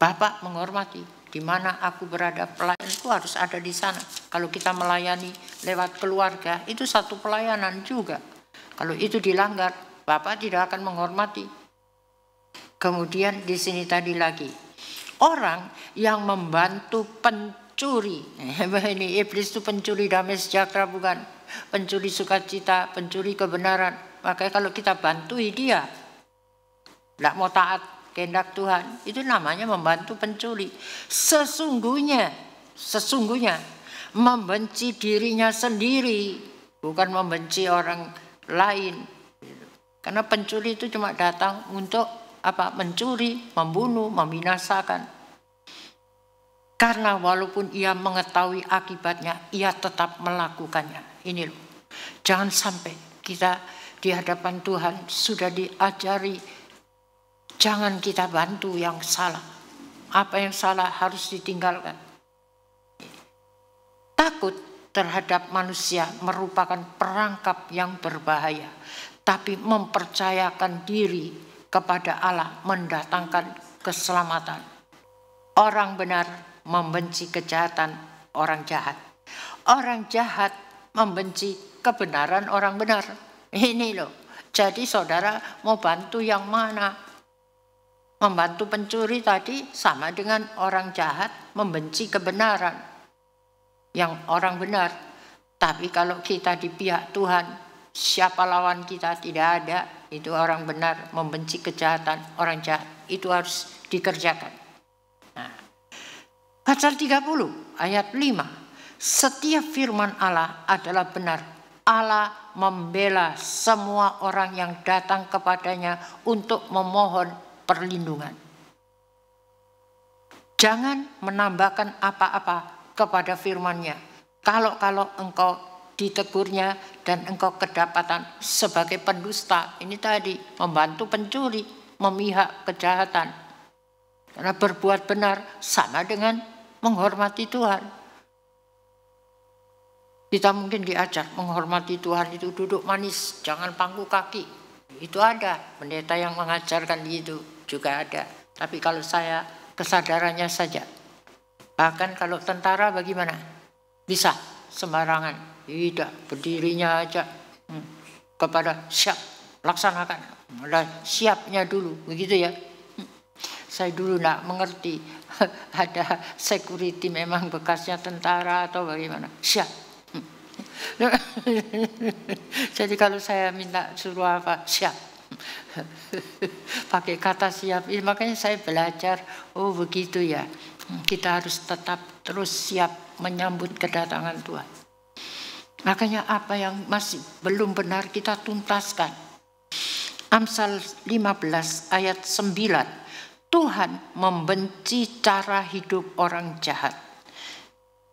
Bapak menghormati. Di mana aku berada, pelayanku harus ada di sana. Kalau kita melayani lewat keluarga, itu satu pelayanan juga. Kalau itu dilanggar, Bapak tidak akan menghormati. Kemudian di sini tadi lagi, orang yang membantu pencuri. Ini iblis itu pencuri damai sejahtera, bukan pencuri sukacita, pencuri kebenaran. Makanya kalau kita bantui dia, tidak mau taat kehendak Tuhan, itu namanya membantu pencuri. Sesungguhnya membenci dirinya sendiri, bukan membenci orang lain. Karena pencuri itu cuma datang untuk apa? Mencuri, membunuh, membinasakan. Karena walaupun ia mengetahui akibatnya, ia tetap melakukannya. Ini loh. Jangan sampai kita di hadapan Tuhan sudah diajari, jangan kita bantu yang salah. Apa yang salah harus ditinggalkan. Takut terhadap manusia merupakan perangkap yang berbahaya. Tapi mempercayakan diri kepada Allah mendatangkan keselamatan. Orang benar membenci kejahatan orang jahat. Orang jahat membenci kebenaran orang benar. Ini loh. Jadi saudara mau bantu yang mana? Membantu pencuri tadi sama dengan orang jahat membenci kebenaran yang orang benar. Tapi kalau kita di pihak Tuhan, siapa lawan kita? Tidak ada. Itu orang benar membenci kejahatan orang jahat. Itu harus dikerjakan. Nah, pasal 30 ayat 5. Setiap firman Allah adalah benar. Allah membela semua orang yang datang kepadanya untuk memohon perlindungan. Jangan menambahkan apa-apa kepada firman-Nya. Kalau engkau ditegurnya dan engkau kedapatan sebagai pendusta, ini tadi membantu pencuri, memihak kejahatan. Karena berbuat benar sama dengan menghormati Tuhan. Kita mungkin diajar menghormati Tuhan itu duduk manis, jangan pangku kaki. Itu ada, pendeta yang mengajarkan itu juga ada. Tapi kalau saya kesadarannya saja. Bahkan kalau tentara bagaimana? Bisa sembarangan. Tidak, berdirinya aja kepada siap, laksanakan. Dan siapnya dulu, begitu ya. Saya dulu tidak mengerti ada security memang bekasnya tentara atau bagaimana. Siap. Jadi kalau saya minta suruh apa, siap. Pakai kata siap. Makanya saya belajar, oh begitu ya. Kita harus tetap terus siap menyambut kedatangan Tuhan. Makanya apa yang masih belum benar kita tuntaskan. Amsal 15 ayat 9. Tuhan membenci cara hidup orang jahat,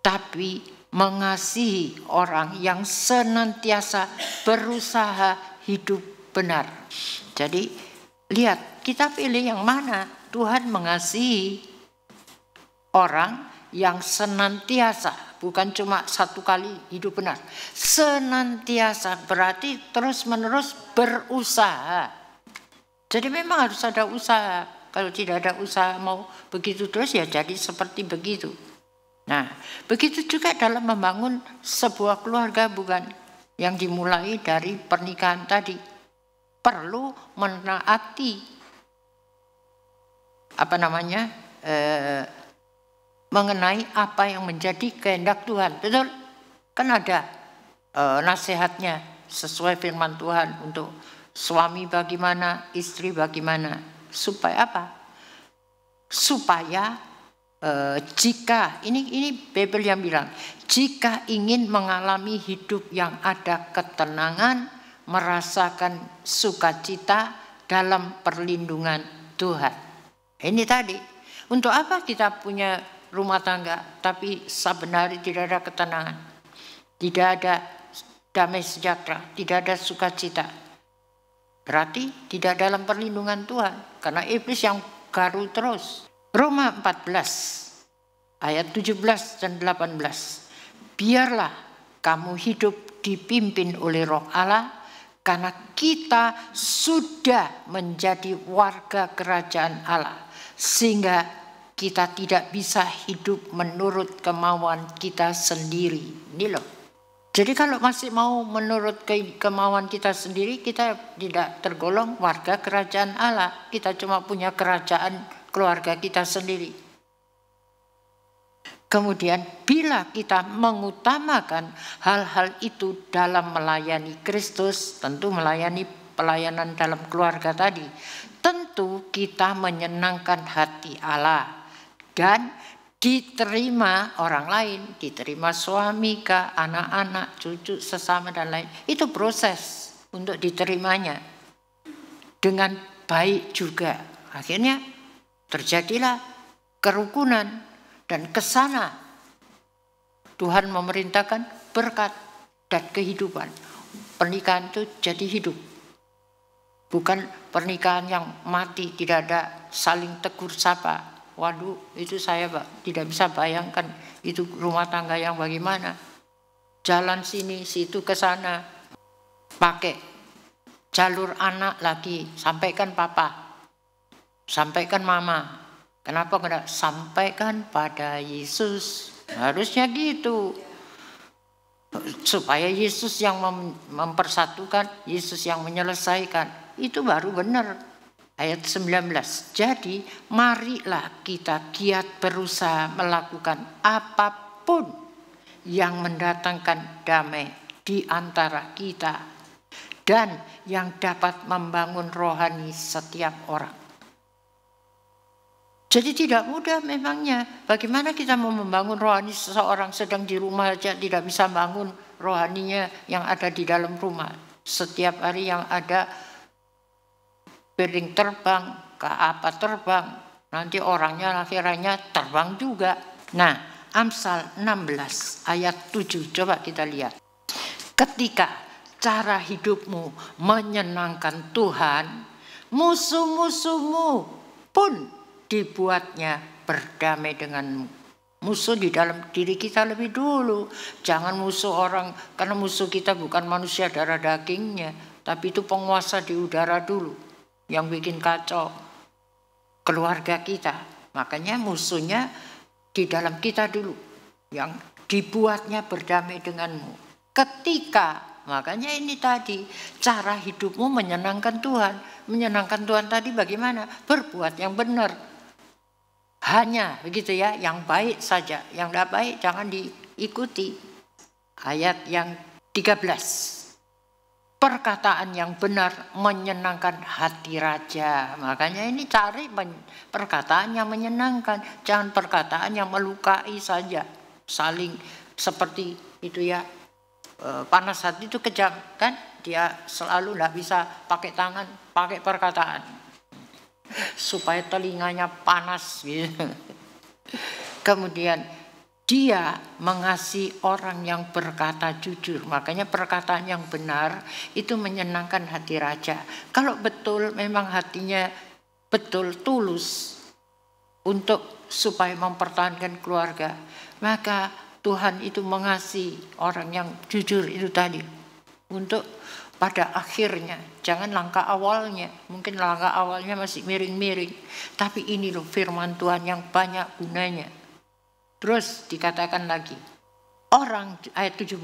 tapi mengasihi orang yang senantiasa berusaha hidup benar. Jadi lihat, kita pilih yang mana. Tuhan mengasihi orang yang senantiasa, bukan cuma satu kali hidup benar. Senantiasa berarti terus menerus berusaha. Jadi memang harus ada usaha. Kalau tidak ada usaha mau begitu terus ya jadi seperti begitu. Nah, begitu juga dalam membangun sebuah keluarga, bukan? Yang dimulai dari pernikahan tadi. Perlu menaati mengenai apa yang menjadi kehendak Tuhan. Betul? Kan ada nasihatnya sesuai firman Tuhan untuk suami bagaimana, istri bagaimana. Supaya apa? Supaya jika ini Bible yang bilang, jika ingin mengalami hidup yang ada ketenangan, merasakan sukacita dalam perlindungan Tuhan. Ini tadi, untuk apa kita punya rumah tangga tapi sebenarnya tidak ada ketenangan, tidak ada damai sejahtera, tidak ada sukacita? Berarti tidak dalam perlindungan Tuhan, karena iblis yang garu terus. Roma 14 ayat 17 dan 18. Biarlah kamu hidup dipimpin oleh Roh Allah, karena kita sudah menjadi warga kerajaan Allah, sehingga kita tidak bisa hidup menurut kemauan kita sendiri. Ini loh. Jadi kalau masih mau menurut kemauan kita sendiri, kita tidak tergolong warga kerajaan Allah. Kita cuma punya kerajaan keluarga kita sendiri. Kemudian bila kita mengutamakan hal-hal itu dalam melayani Kristus, tentu melayani pelayanan dalam keluarga tadi, tentu kita menyenangkan hati Allah dan diterima orang lain, diterima suami kah, anak-anak, cucu, sesama dan lain. Itu proses untuk diterimanya. dengan baik juga. Akhirnya terjadilah kerukunan dan kesana Tuhan memerintahkan berkat dan kehidupan. Pernikahan itu jadi hidup. Bukan pernikahan yang mati, tidak ada saling tegur sapa. Waduh, itu saya tidak bisa bayangkan itu rumah tangga yang bagaimana. Jalan sini, situ ke sana, pakai jalur anak lagi, sampaikan papa, sampaikan mama. Kenapa enggak sampaikan pada Yesus? Harusnya gitu. Supaya Yesus yang mempersatukan, Yesus yang menyelesaikan. Itu baru benar. Ayat 19. Jadi marilah kita giat berusaha melakukan apapun yang mendatangkan damai di antara kita dan yang dapat membangun rohani setiap orang. Jadi tidak mudah memangnya. Bagaimana kita mau membangun rohani seseorang sedang di rumah saja tidak bisa bangun rohaninya yang ada di dalam rumah. Setiap hari yang ada piring terbang, ke apa terbang, nanti orangnya akhirnya terbang juga. Nah, Amsal 16 ayat 7, coba kita lihat. Ketika cara hidupmu menyenangkan Tuhan, musuh-musuhmu pun dibuatnya berdamai denganmu. Musuh di dalam diri kita lebih dulu. Jangan musuh orang, karena musuh kita bukan manusia darah dagingnya, tapi itu penguasa di udara dulu yang bikin kacau keluarga kita. Makanya musuhnya di dalam kita dulu, yang dibuatnya berdamai denganmu. Ketika, makanya ini tadi, cara hidupmu menyenangkan Tuhan. Menyenangkan Tuhan tadi bagaimana? Berbuat yang benar. Hanya begitu ya, yang baik saja. Yang tidak baik jangan diikuti. Ayat yang 13. Perkataan yang benar menyenangkan hati raja. Makanya ini cari perkataan yang menyenangkan. Jangan perkataan yang melukai saja. Saling seperti itu ya. Panas hati itu kejam kan. Dia selalu tidak bisa pakai tangan, pakai perkataan. Supaya telinganya panas gitu. Kemudian dia mengasihi orang yang berkata jujur. Makanya perkataan yang benar itu menyenangkan hati raja. Kalau betul memang hatinya betul tulus untuk supaya mempertahankan keluarga, maka Tuhan itu mengasihi orang yang jujur itu tadi. Untuk pada akhirnya, jangan langkah awalnya. Mungkin langkah awalnya masih miring-miring, tapi ini loh firman Tuhan yang banyak gunanya. Terus dikatakan lagi, orang ayat 17,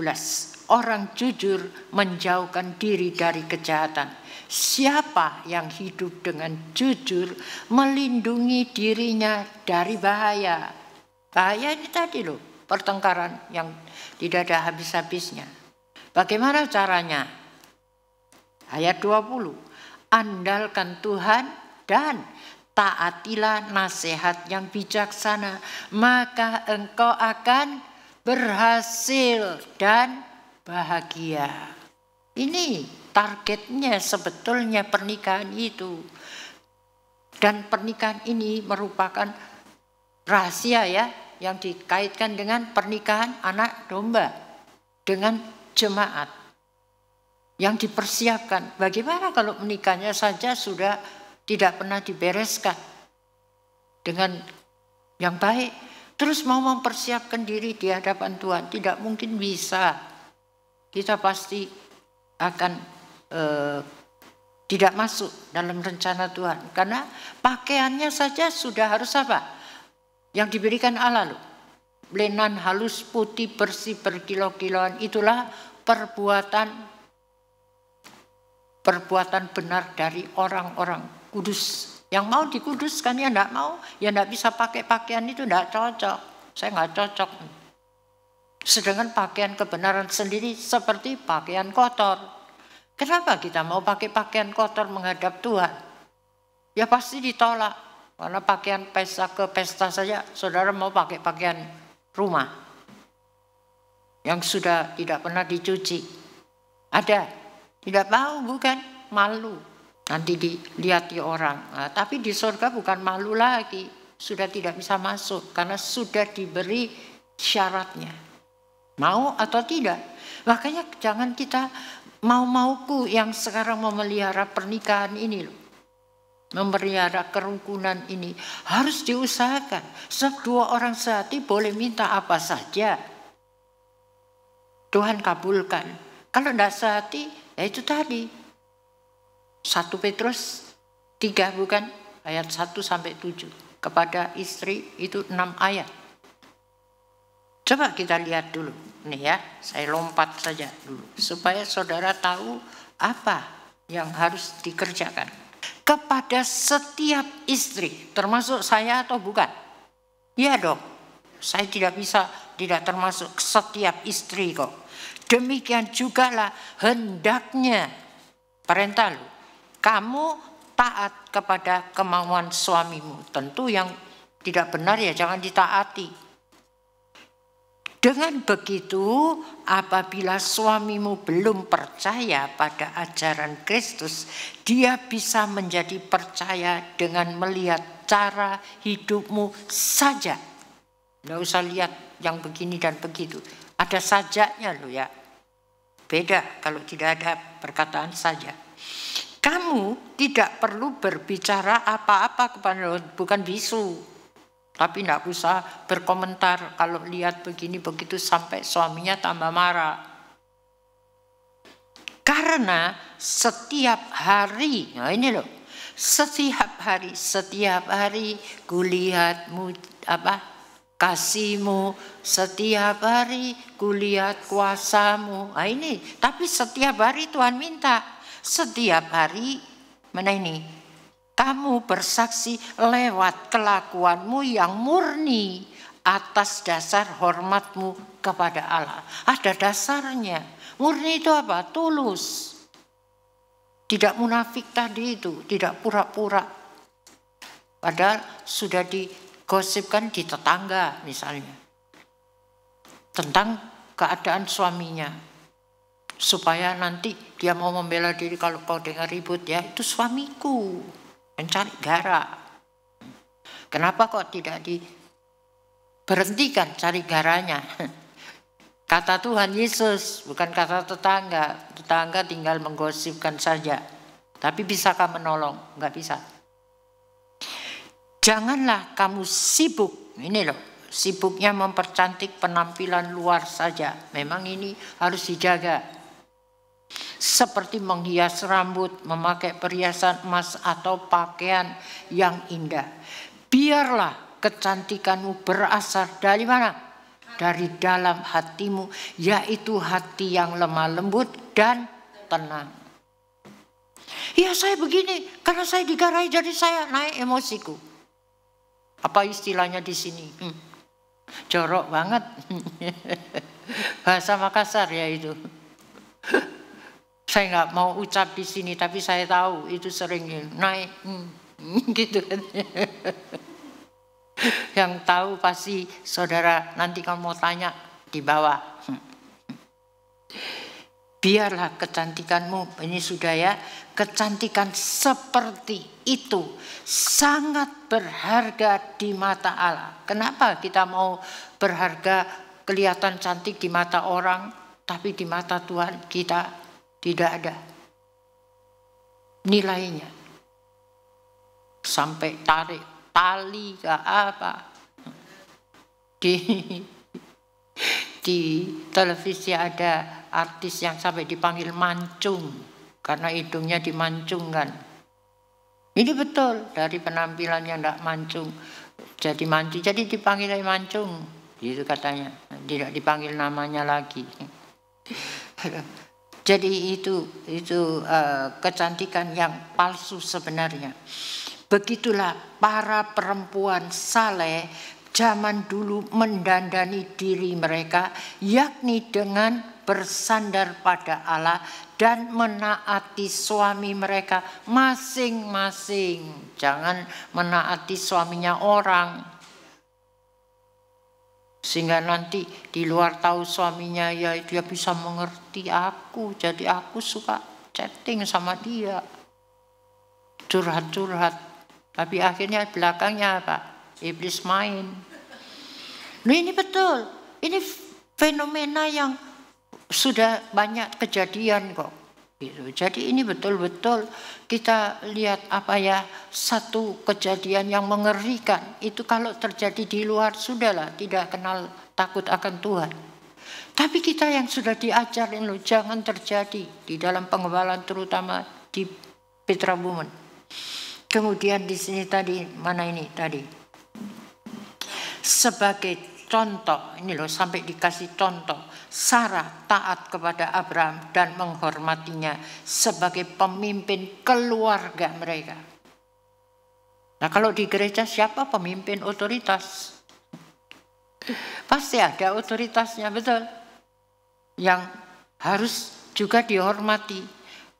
orang jujur menjauhkan diri dari kejahatan. Siapa yang hidup dengan jujur melindungi dirinya dari bahaya. Bahaya ini tadi loh, pertengkaran yang tidak ada habis-habisnya. Bagaimana caranya? Ayat 20, andalkan Tuhan dan taatilah nasihat yang bijaksana, maka engkau akan berhasil dan bahagia. Ini targetnya sebetulnya pernikahan itu. Dan pernikahan ini merupakan rahasia ya, yang dikaitkan dengan pernikahan anak domba dengan jemaat yang dipersiapkan. Bagaimana kalau menikahnya saja sudah tidak pernah dibereskan dengan yang baik, terus mau mempersiapkan diri di hadapan Tuhan, tidak mungkin bisa. Kita pasti akan tidak masuk dalam rencana Tuhan, karena pakaiannya saja sudah harus apa? Yang diberikan Allah loh. Lenan halus putih bersih berkilau-kilauan, itulah perbuatan benar dari orang-orang kudus. Yang mau dikuduskan, ya enggak mau, ya enggak bisa pakai pakaian itu, enggak cocok. Saya enggak cocok. Sedangkan pakaian kebenaran sendiri seperti pakaian kotor. Kenapa kita mau pakai pakaian kotor menghadap Tuhan? Ya pasti ditolak. Karena pakaian pesta ke pesta saja, saudara mau pakai pakaian rumah yang sudah tidak pernah dicuci. Ada? Tidak mau, bukan? Malu. Nanti dilihat orang. Nah, tapi di surga bukan malu lagi. Sudah tidak bisa masuk karena sudah diberi syaratnya. Mau atau tidak. Makanya jangan kita mau-mauku yang sekarang memelihara pernikahan ini loh. Memelihara kerukunan ini harus diusahakan. Sebab dua orang sehati boleh minta apa saja. Tuhan kabulkan. Kalau tidak sehati, ya itu tadi. 1 Petrus 3 bukan? Ayat 1 sampai 7. Kepada istri itu 6 ayat. Coba kita lihat dulu. Nih ya, saya lompat saja dulu. Supaya saudara tahu apa yang harus dikerjakan. Kepada setiap istri, termasuk saya atau bukan? Iya dong, saya tidak bisa tidak termasuk setiap istri kok. Demikian jugalah hendaknya, perintah lu, kamu taat kepada kemauan suamimu. Tentu yang tidak benar ya jangan ditaati. Dengan begitu, apabila suamimu belum percaya pada ajaran Kristus, dia bisa menjadi percaya dengan melihat cara hidupmu saja. Nggak usah lihat yang begini dan begitu. Ada sajaknya loh ya. Beda kalau tidak ada perkataan saja. Kamu tidak perlu berbicara apa-apa kepada, bukan bisu. Tapi tidak usah berkomentar kalau lihat begini begitu sampai suaminya tambah marah. Karena setiap hari, nah ini loh, setiap hari kulihatmu kasihmu, setiap hari kulihat kuasamu. Nah ini, tapi setiap hari Tuhan minta, setiap hari mana ini? Kamu bersaksi lewat kelakuanmu yang murni atas dasar hormatmu kepada Allah. Ada dasarnya. Murni itu apa? Tulus. Tidak munafik tadi itu, tidak pura-pura. Padahal sudah digosipkan di tetangga misalnya. Tentang keadaan suaminya. Supaya nanti dia mau membela diri kalau kau dengar ribut ya, itu suamiku. Mencari gara. Kenapa kok tidak diberhentikan cari garanya? Kata Tuhan Yesus, bukan kata tetangga. Tetangga tinggal menggosipkan saja. Tapi bisakah menolong? Enggak bisa. Janganlah kamu sibuk. Ini loh, sibuknya mempercantik penampilan luar saja. Memang ini harus dijaga. Seperti menghias rambut, memakai perhiasan emas atau pakaian yang indah. Biarlah kecantikanmu berasal dari mana? Dari dalam hatimu, yaitu hati yang lemah lembut dan tenang. Ya saya begini, karena saya digarai jadi saya naik emosiku. Apa istilahnya di sini? Jorok banget. Bahasa Makassar ya itu. Saya nggak mau ucap di sini, tapi saya tahu itu sering naik, gitu kan. Yang tahu pasti saudara nanti kalau mau tanya di bawah. Biarlah kecantikanmu, ini sudah ya, kecantikan seperti itu sangat berharga di mata Allah. Kenapa kita mau berharga, kelihatan cantik di mata orang, tapi di mata Tuhan kita tidak ada nilainya. Sampai tarik tali ke apa. Di televisi ada artis yang sampai dipanggil mancung karena hidungnya dimancungkan. Ini betul, dari penampilan yang tidak mancung jadi mancung, jadi dipanggil mancung gitu katanya, tidak dipanggil namanya lagi. Jadi itu kecantikan yang palsu sebenarnya. Begitulah para perempuan saleh zaman dulu mendandani diri mereka, yakni dengan bersandar pada Allah dan menaati suami mereka masing-masing. Jangan menaati suaminya orang. Sehingga nanti di luar tahu suaminya ya dia bisa mengerti aku, jadi aku suka chatting sama dia. curhat-curhat. Tapi akhirnya belakangnya apa? Iblis main. Nah, ini betul. Ini fenomena yang sudah banyak kejadian kok. Gitu. Jadi ini betul-betul kita lihat apa ya, satu kejadian yang mengerikan. Itu kalau terjadi di luar sudahlah, tidak kenal takut akan Tuhan. Tapi kita yang sudah diajarin loh, jangan terjadi di dalam pengembalaan, terutama di Petra Women. Kemudian di sini tadi, mana ini tadi? Sebagai contoh, ini loh sampai dikasih contoh. Sarah taat kepada Abraham dan menghormatinya sebagai pemimpin keluarga mereka. Nah, kalau di gereja siapa pemimpin otoritas? Pasti ada otoritasnya, betul. Yang harus juga dihormati.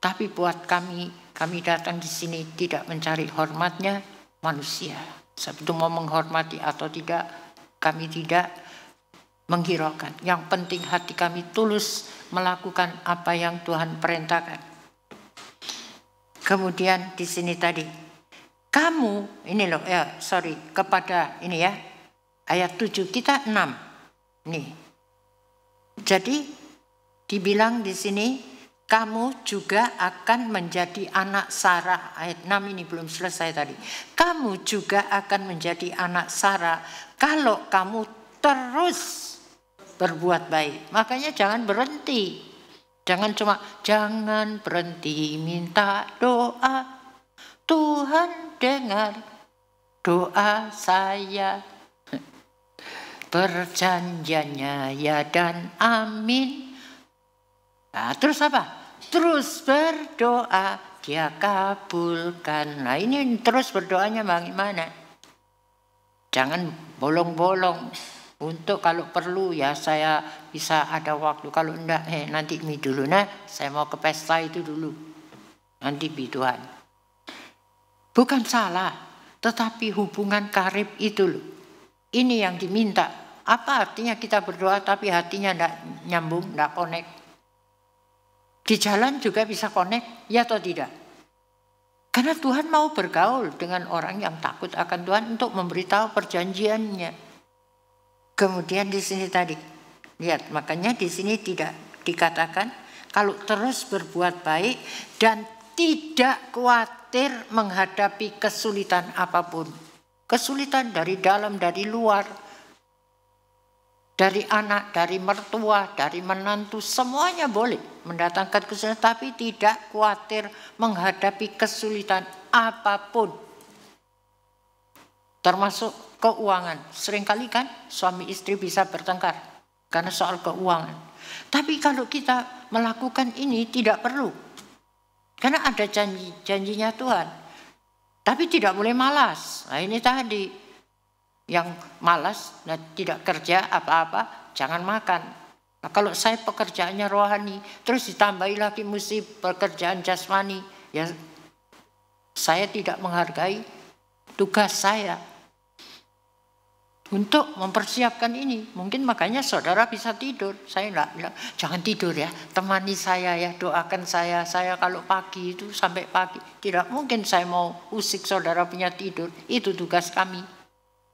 Tapi buat kami datang di sini tidak mencari hormatnya manusia. Sebelum mau menghormati atau tidak, kami tidak menghiraukan. Yang penting hati kami tulus melakukan apa yang Tuhan perintahkan. Kemudian di sini tadi, kamu ini loh, kepada ini ya, ayat 7, kita 6. Nih. Jadi dibilang di sini, kamu juga akan menjadi anak Sarah. Ayat 6 ini belum selesai tadi. Kamu juga akan menjadi anak Sarah kalau kamu terus berbuat baik. Makanya jangan berhenti. Jangan berhenti minta doa. Tuhan dengar doa saya. Perjanjiannya ya dan amin. Nah, terus apa? Terus berdoa, dia kabulkan. Nah, ini terus berdoanya bagaimana? Jangan bolong-bolong. Untuk kalau perlu ya saya bisa ada waktu. Kalau enggak, nanti mi dulu. Nah, saya mau ke pesta itu dulu. Nanti bi Tuhan. Bukan salah, tetapi hubungan karib itu loh. Ini yang diminta. Apa artinya kita berdoa tapi hatinya enggak nyambung, enggak connect? Di jalan juga bisa connect, ya atau tidak? Karena Tuhan mau bergaul dengan orang yang takut akan Tuhan untuk memberitahu perjanjiannya. Kemudian di sini tadi, lihat, makanya di sini tidak dikatakan kalau terus berbuat baik dan tidak khawatir menghadapi kesulitan apapun. Kesulitan dari dalam, dari luar, dari anak, dari mertua, dari menantu, semuanya boleh mendatangkan kesulitan, tapi tidak khawatir menghadapi kesulitan apapun. Termasuk keuangan. Seringkali kan suami istri bisa bertengkar karena soal keuangan. Tapi kalau kita melakukan ini tidak perlu. Karena ada janjinya Tuhan. Tapi tidak boleh malas. Nah, ini tadi. Yang malas dan tidak kerja apa-apa, jangan makan. Nah, kalau saya pekerjaannya rohani, terus ditambahi lagi mesti pekerjaan jasmani, ya saya tidak menghargai tugas saya untuk mempersiapkan ini. Mungkin makanya saudara bisa tidur. Saya enggak bilang, jangan tidur ya, temani saya ya, doakan saya. Saya kalau pagi itu sampai pagi. Tidak mungkin saya mau usik saudara punya tidur. Itu tugas kami.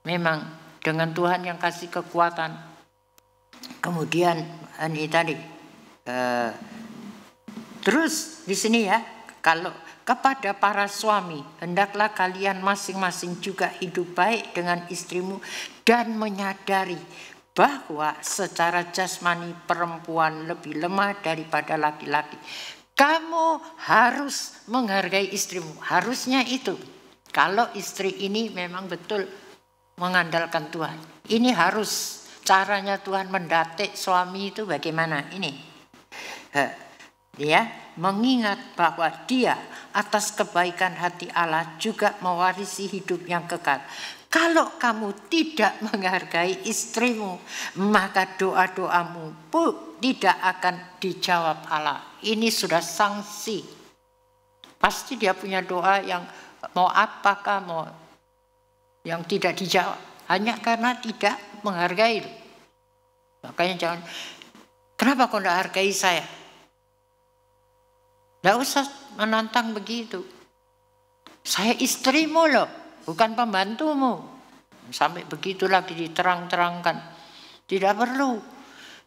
Memang dengan Tuhan yang kasih kekuatan. Kemudian ini tadi. Terus di sini ya, kalau kepada para suami, hendaklah kalian masing-masing juga hidup baik dengan istrimu dan menyadari bahwa secara jasmani perempuan lebih lemah daripada laki-laki. Kamu harus menghargai istrimu. Harusnya itu. Kalau istri ini memang betul mengandalkan Tuhan. Ini harus caranya Tuhan mendatik suami itu bagaimana? Ini. Dia mengingat bahwa dia atas kebaikan hati Allah juga mewarisi hidup yang kekal. Kalau kamu tidak menghargai istrimu, maka doa-doamu pun tidak akan dijawab Allah. Ini sudah sanksi. Pasti dia punya doa yang mau apakah, mau yang tidak dijawab hanya karena tidak menghargai. Makanya jangan, kenapa kau tidak hargai saya? Tidak usah menantang begitu. Saya istrimu loh, bukan pembantumu. Sampai begitu lagi diterang-terangkan. Tidak perlu.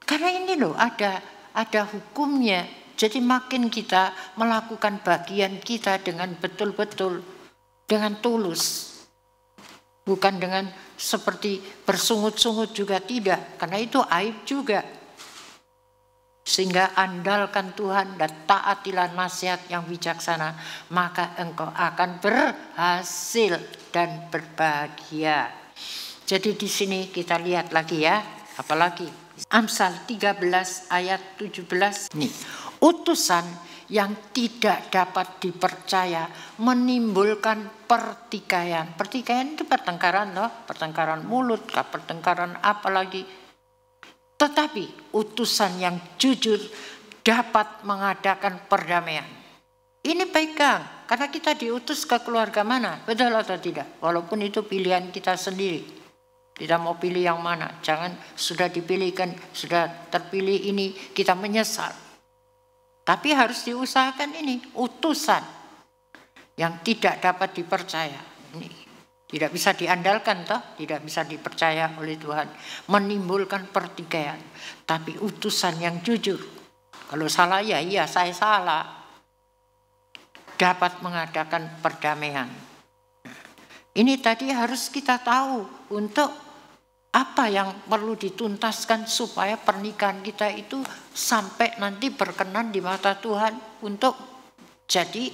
Karena ini loh ada hukumnya. Jadi makin kita melakukan bagian kita dengan betul-betul, dengan tulus. Bukan dengan seperti bersungut-sungut juga tidak. Karena itu aib juga. Sehingga andalkan Tuhan dan taatilah nasihat yang bijaksana, maka engkau akan berhasil dan berbahagia. Jadi di sini kita lihat lagi ya, apalagi Amsal 13 ayat 17 nih. Utusan yang tidak dapat dipercaya menimbulkan pertikaian. Pertikaian itu pertengkaran loh, pertengkaran mulut, pertengkaran apalagi. Tetapi utusan yang jujur dapat mengadakan perdamaian. Ini pegang, karena kita diutus ke keluarga mana, betul atau tidak? Walaupun itu pilihan kita sendiri. Kita mau pilih yang mana, jangan sudah dipilihkan, sudah terpilih ini, kita menyesal. Tapi harus diusahakan ini, utusan yang tidak dapat dipercaya. Ini tidak bisa diandalkan toh, tidak bisa dipercaya oleh Tuhan, menimbulkan pertikaian. Tapi utusan yang jujur, kalau salah ya iya saya salah, dapat mengadakan perdamaian. Ini tadi harus kita tahu untuk apa yang perlu dituntaskan supaya pernikahan kita itu sampai nanti berkenan di mata Tuhan untuk jadi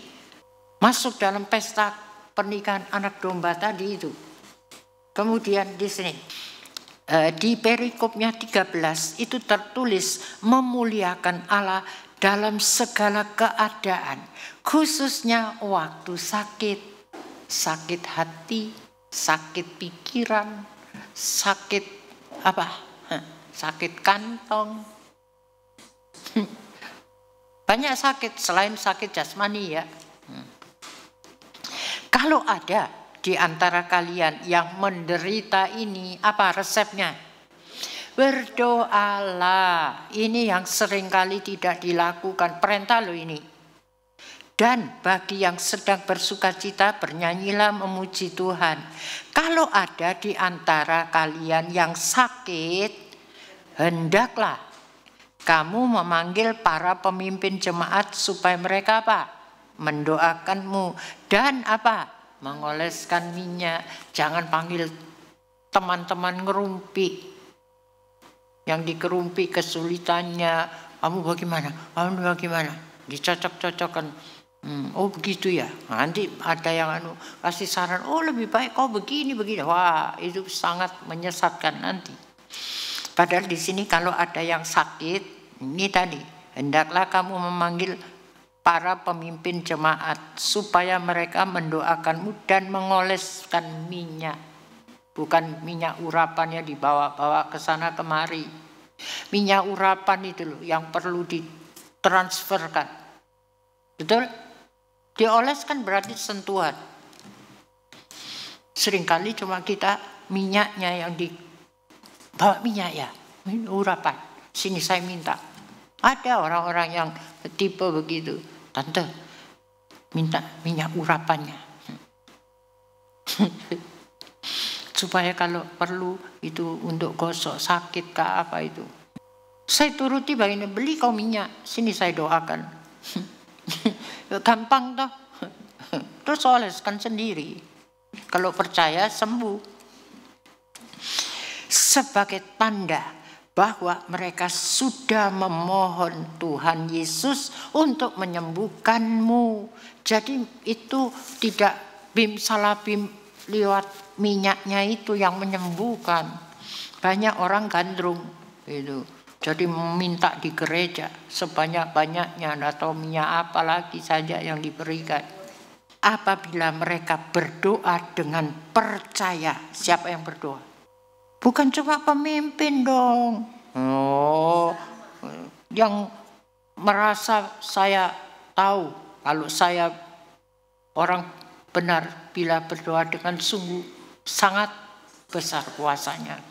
masuk dalam pesta pernikahan anak domba tadi itu. Kemudian di sini di perikopnya 13 itu tertulis memuliakan Allah dalam segala keadaan, khususnya waktu sakit, sakit hati, sakit pikiran, sakit apa? Sakit kantong. Banyak sakit selain sakit jasmani ya. Kalau ada di antara kalian yang menderita ini, apa resepnya? Berdoalah. Ini yang seringkali tidak dilakukan. Perintah loh ini. Dan bagi yang sedang bersukacita, bernyanyilah memuji Tuhan. Kalau ada di antara kalian yang sakit, hendaklah kamu memanggil para pemimpin jemaat supaya mereka apa? Mendoakanmu dan apa? Mengoleskan minyak. Jangan panggil teman-teman ngerumpi. Yang dikerumpi kesulitannya, kamu bagaimana? Kamu bagaimana? Dicocok-cocokkan. Oh begitu ya. Nanti ada yang kasih saran, oh lebih baik kau begini. Wah, itu sangat menyesatkan nanti. Padahal di sini kalau ada yang sakit, ini tadi, hendaklah kamu memanggil para pemimpin jemaat supaya mereka mendoakanmu dan mengoleskan minyak. Bukan minyak urapannya dibawa-bawa ke sana kemari. Minyak urapan itu loh yang perlu ditransferkan. Betul? Dioleskan berarti sentuhan. Seringkali cuma kita minyaknya yang dibawa minyak ya. Urapan. Sini saya minta. Ada orang-orang yang tipe begitu. Tante, minta minyak urapannya. Supaya kalau perlu itu untuk gosok sakit kah apa itu. Saya turuti bagian beli kau minyak. Sini saya doakan. Gampang toh. Terus oleskan sendiri. Kalau percaya sembuh. Sebagai tanda bahwa mereka sudah memohon Tuhan Yesus untuk menyembuhkanmu. Jadi itu tidak salah lewat minyaknya itu yang menyembuhkan. Banyak orang gandrung itu. Jadi meminta di gereja sebanyak-banyaknya atau minyak apa lagi saja yang diberikan. Apabila mereka berdoa dengan percaya, siapa yang berdoa? Bukan cuma pemimpin dong. Oh, yang merasa saya tahu kalau saya orang benar bila berdoa dengan sungguh sangat besar kuasanya.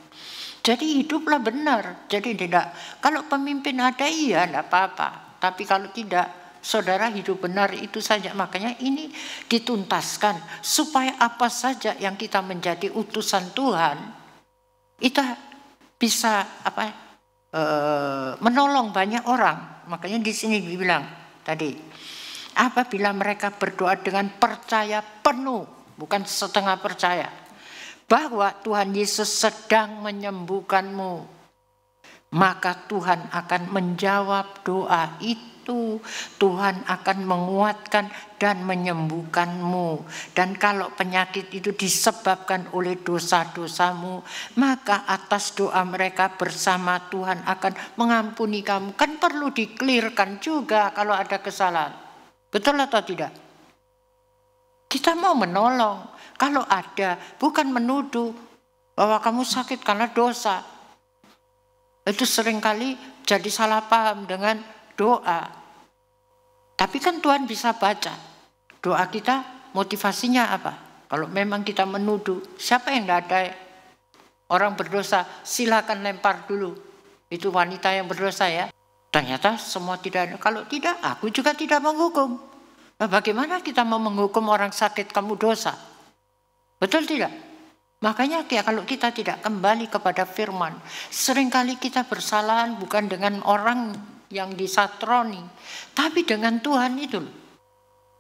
Jadi hiduplah benar. Jadi tidak. Kalau pemimpin ada iya tidak apa-apa. Tapi kalau tidak saudara hidup benar itu saja. Makanya ini dituntaskan supaya apa saja yang kita menjadi utusan Tuhan, kita bisa menolong banyak orang. Makanya di sini dibilang tadi, apabila mereka berdoa dengan percaya penuh, bukan setengah percaya, bahwa Tuhan Yesus sedang menyembuhkanmu, maka Tuhan akan menjawab doa itu. Tuhan akan menguatkan dan menyembuhkanmu. Dan kalau penyakit itu disebabkan oleh dosa-dosamu, maka atas doa mereka bersama Tuhan akan mengampuni kamu. Kan perlu dikelirkan juga kalau ada kesalahan. Betul atau tidak? Kita mau menolong. Kalau ada, bukan menuduh bahwa kamu sakit karena dosa. Itu seringkali jadi salah paham dengan doa. Tapi kan Tuhan bisa baca doa kita, motivasinya apa. Kalau memang kita menuduh, siapa yang tidak ada orang berdosa, silakan lempar dulu. Itu wanita yang berdosa ya. Ternyata semua tidak ada. Kalau tidak, aku juga tidak menghukum. Nah, bagaimana kita mau menghukum orang sakit kamu dosa? Betul tidak? Makanya kalau kita tidak kembali kepada firman, seringkali kita bersalahan bukan dengan orang yang disatroni, tapi dengan Tuhan itu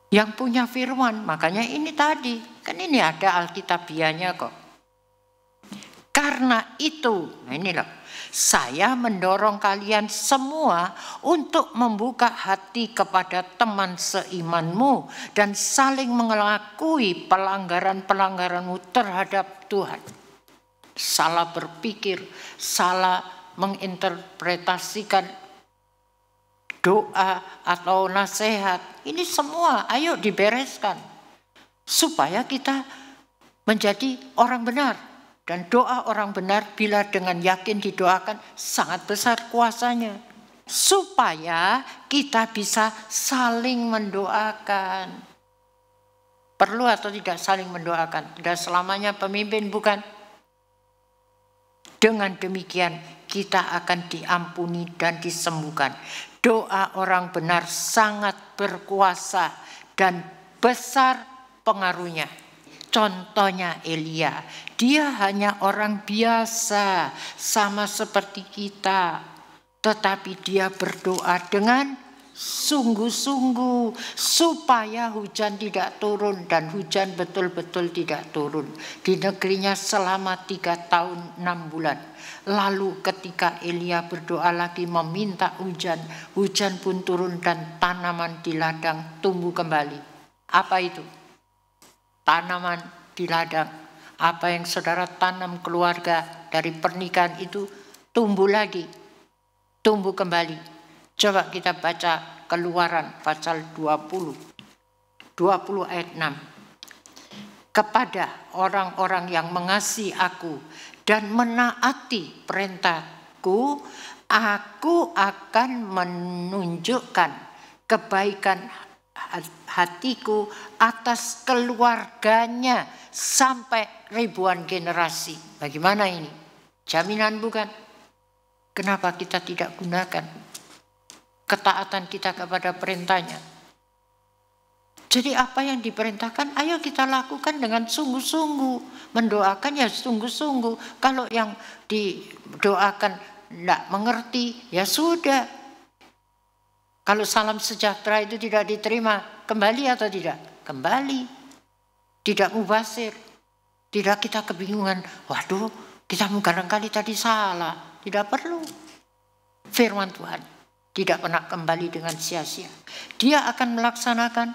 yang punya firman. Makanya ini tadi, kan ini ada alkitabiahnya kok. Karena itu, nah inilah, saya mendorong kalian semua untuk membuka hati kepada teman seimanmu dan saling mengakui pelanggaran-pelanggaranmu terhadap Tuhan. Salah berpikir, salah menginterpretasikan doa atau nasihat, ini semua ayo dibereskan supaya kita menjadi orang benar. Dan doa orang benar bila dengan yakin didoakan sangat besar kuasanya, supaya kita bisa saling mendoakan. Perlu atau tidak saling mendoakan? Tidak selamanya pemimpin, bukan? Dengan demikian kita akan diampuni dan disembuhkan. Doa orang benar sangat berkuasa dan besar pengaruhnya. Contohnya Elia, dia hanya orang biasa sama seperti kita, tetapi dia berdoa dengan sungguh-sungguh supaya hujan tidak turun, dan hujan betul-betul tidak turun di negerinya selama 3 tahun 6 bulan. Lalu ketika Elia berdoa lagi meminta hujan, hujan pun turun dan tanaman di ladang tumbuh kembali. Apa itu? Tanaman di ladang, apa yang saudara tanam keluarga dari pernikahan itu tumbuh lagi, tumbuh kembali. Coba kita baca Keluaran pasal 20 ayat 6. Kepada orang-orang yang mengasihi aku dan menaati perintahku, aku akan menunjukkan kebaikan hatiku atas keluarganya sampai ribuan generasi. Bagaimana ini? Jaminan bukan? Kenapa kita tidak gunakan ketaatan kita kepada perintahnya? Jadi apa yang diperintahkan, ayo kita lakukan dengan sungguh-sungguh. Mendoakan ya sungguh-sungguh. Kalau yang didoakan tidak mengerti, ya sudah. Kalau salam sejahtera itu tidak diterima, kembali atau tidak? Kembali. Tidak mubasir. Tidak kita kebingungan, waduh kita barangkali tadi salah. Tidak perlu. Firman Tuhan tidak pernah kembali dengan sia-sia. Dia akan melaksanakan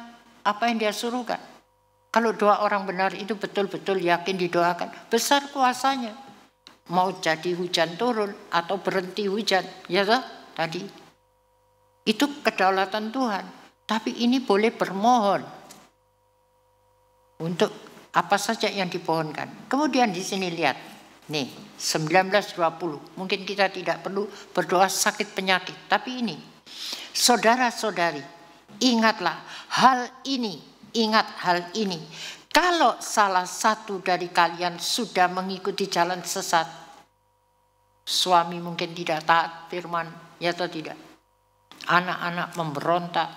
apa yang dia suruhkan. Kalau doa orang benar itu betul-betul yakin didoakan, besar kuasanya. Mau jadi hujan turun atau berhenti hujan, ya toh? Tadi itu kedaulatan Tuhan. Tapi ini boleh bermohon untuk apa saja yang dipohonkan. Kemudian di sini lihat, nih 19:20. Mungkin kita tidak perlu berdoa sakit penyakit, tapi ini, saudara-saudari, ingatlah hal ini, ingat hal ini. Kalau salah satu dari kalian sudah mengikuti jalan sesat, suami mungkin tidak taat firman, ya atau tidak? Anak-anak memberontak,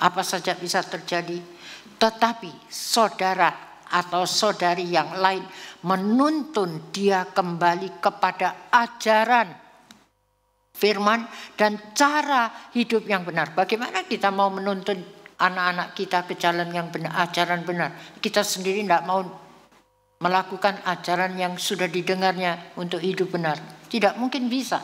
apa saja bisa terjadi. Tetapi saudara atau saudari yang lain menuntun dia kembali kepada ajaran firman dan cara hidup yang benar. Bagaimana kita mau menuntun anak-anak kita ke jalan yang benar, ajaran benar? Kita sendiri tidak mau melakukan ajaran yang sudah didengarnya untuk hidup benar. Tidak mungkin bisa.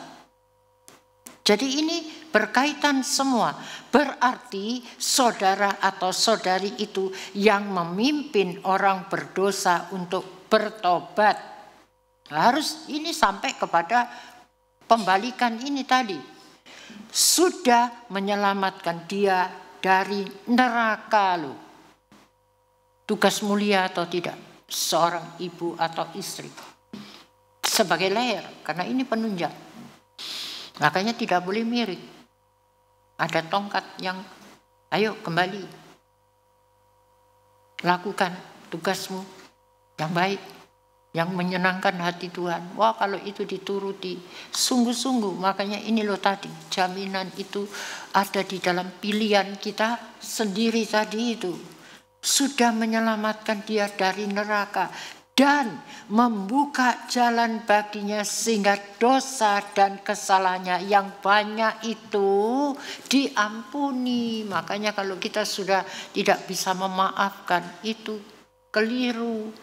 Jadi ini berkaitan semua. Berarti saudara atau saudari itu yang memimpin orang berdosa untuk bertobat. Harus ini sampai kepada pembalikan ini tadi. Sudah menyelamatkan dia dari neraka loh. Tugas mulia atau tidak seorang ibu atau istri sebagai leher, karena ini penunjang. Makanya tidak boleh mirip. Ada tongkat yang ayo kembali. Lakukan tugasmu yang baik, yang menyenangkan hati Tuhan. Wah, kalau itu dituruti sungguh-sungguh, makanya ini loh tadi, jaminan itu ada di dalam pilihan kita sendiri tadi itu. Sudah menyelamatkan dia dari neraka dan membuka jalan baginya sehingga dosa dan kesalahannya yang banyak itu diampuni. Makanya kalau kita sudah tidak bisa memaafkan, itu keliru.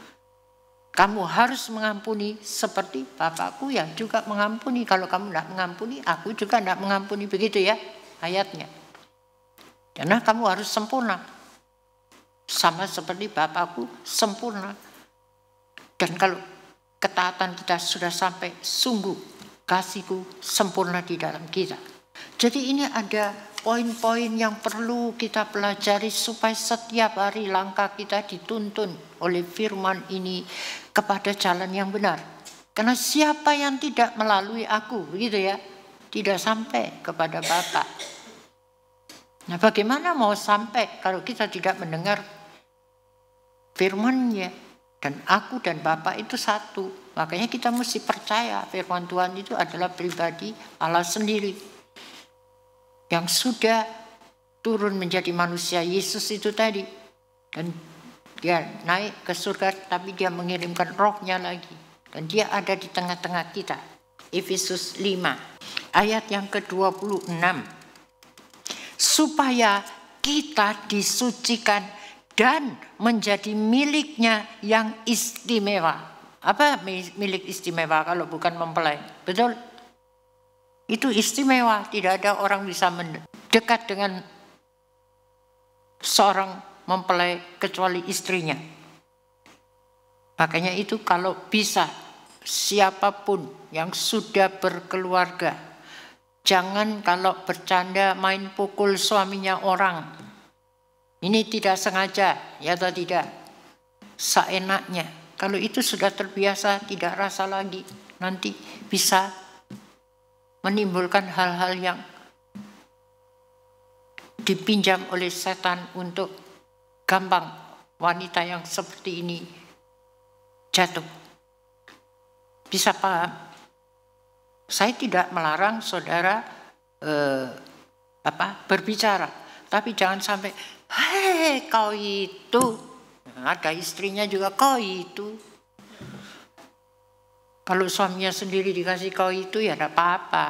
Kamu harus mengampuni seperti Bapakku yang juga mengampuni. Kalau kamu tidak mengampuni, aku juga tidak mengampuni. Begitu ya ayatnya. Karena kamu harus sempurna. Sama seperti Bapakku sempurna. Dan kalau ketaatan kita sudah sampai, sungguh kasihku sempurna di dalam kita. Jadi ini ada poin-poin yang perlu kita pelajari supaya setiap hari langkah kita dituntun oleh firman ini kepada jalan yang benar. Karena siapa yang tidak melalui aku, begitu ya, tidak sampai kepada Bapa. Nah, bagaimana mau sampai kalau kita tidak mendengar firman-Nya? Dan aku dan Bapa itu satu. Makanya kita mesti percaya firman Tuhan itu adalah pribadi Allah sendiri. Yang sudah turun menjadi manusia, Yesus itu tadi. Dan dia naik ke surga, tapi dia mengirimkan rohnya lagi. Dan dia ada di tengah-tengah kita. Efesus 5 ayat yang ke-26. Supaya kita disucikan dan menjadi miliknya yang istimewa. Apa milik istimewa kalau bukan mempelai? Betul? Itu istimewa. Tidak ada orang bisa mendekat dengan seorang mempelai kecuali istrinya. Makanya itu kalau bisa siapapun yang sudah berkeluarga, jangan kalau bercanda main pukul suaminya orang. Ini tidak sengaja, ya atau tidak? Seenaknya. Kalau itu sudah terbiasa, tidak rasa lagi. Nanti bisa menimbulkan hal-hal yang dipinjam oleh setan untuk gampang wanita yang seperti ini jatuh. Bisa paham? Saya tidak melarang saudara berbicara, tapi jangan sampai hei kau itu, ada istrinya juga kau itu. Kalau suaminya sendiri dikasih kau itu ya tidak apa-apa.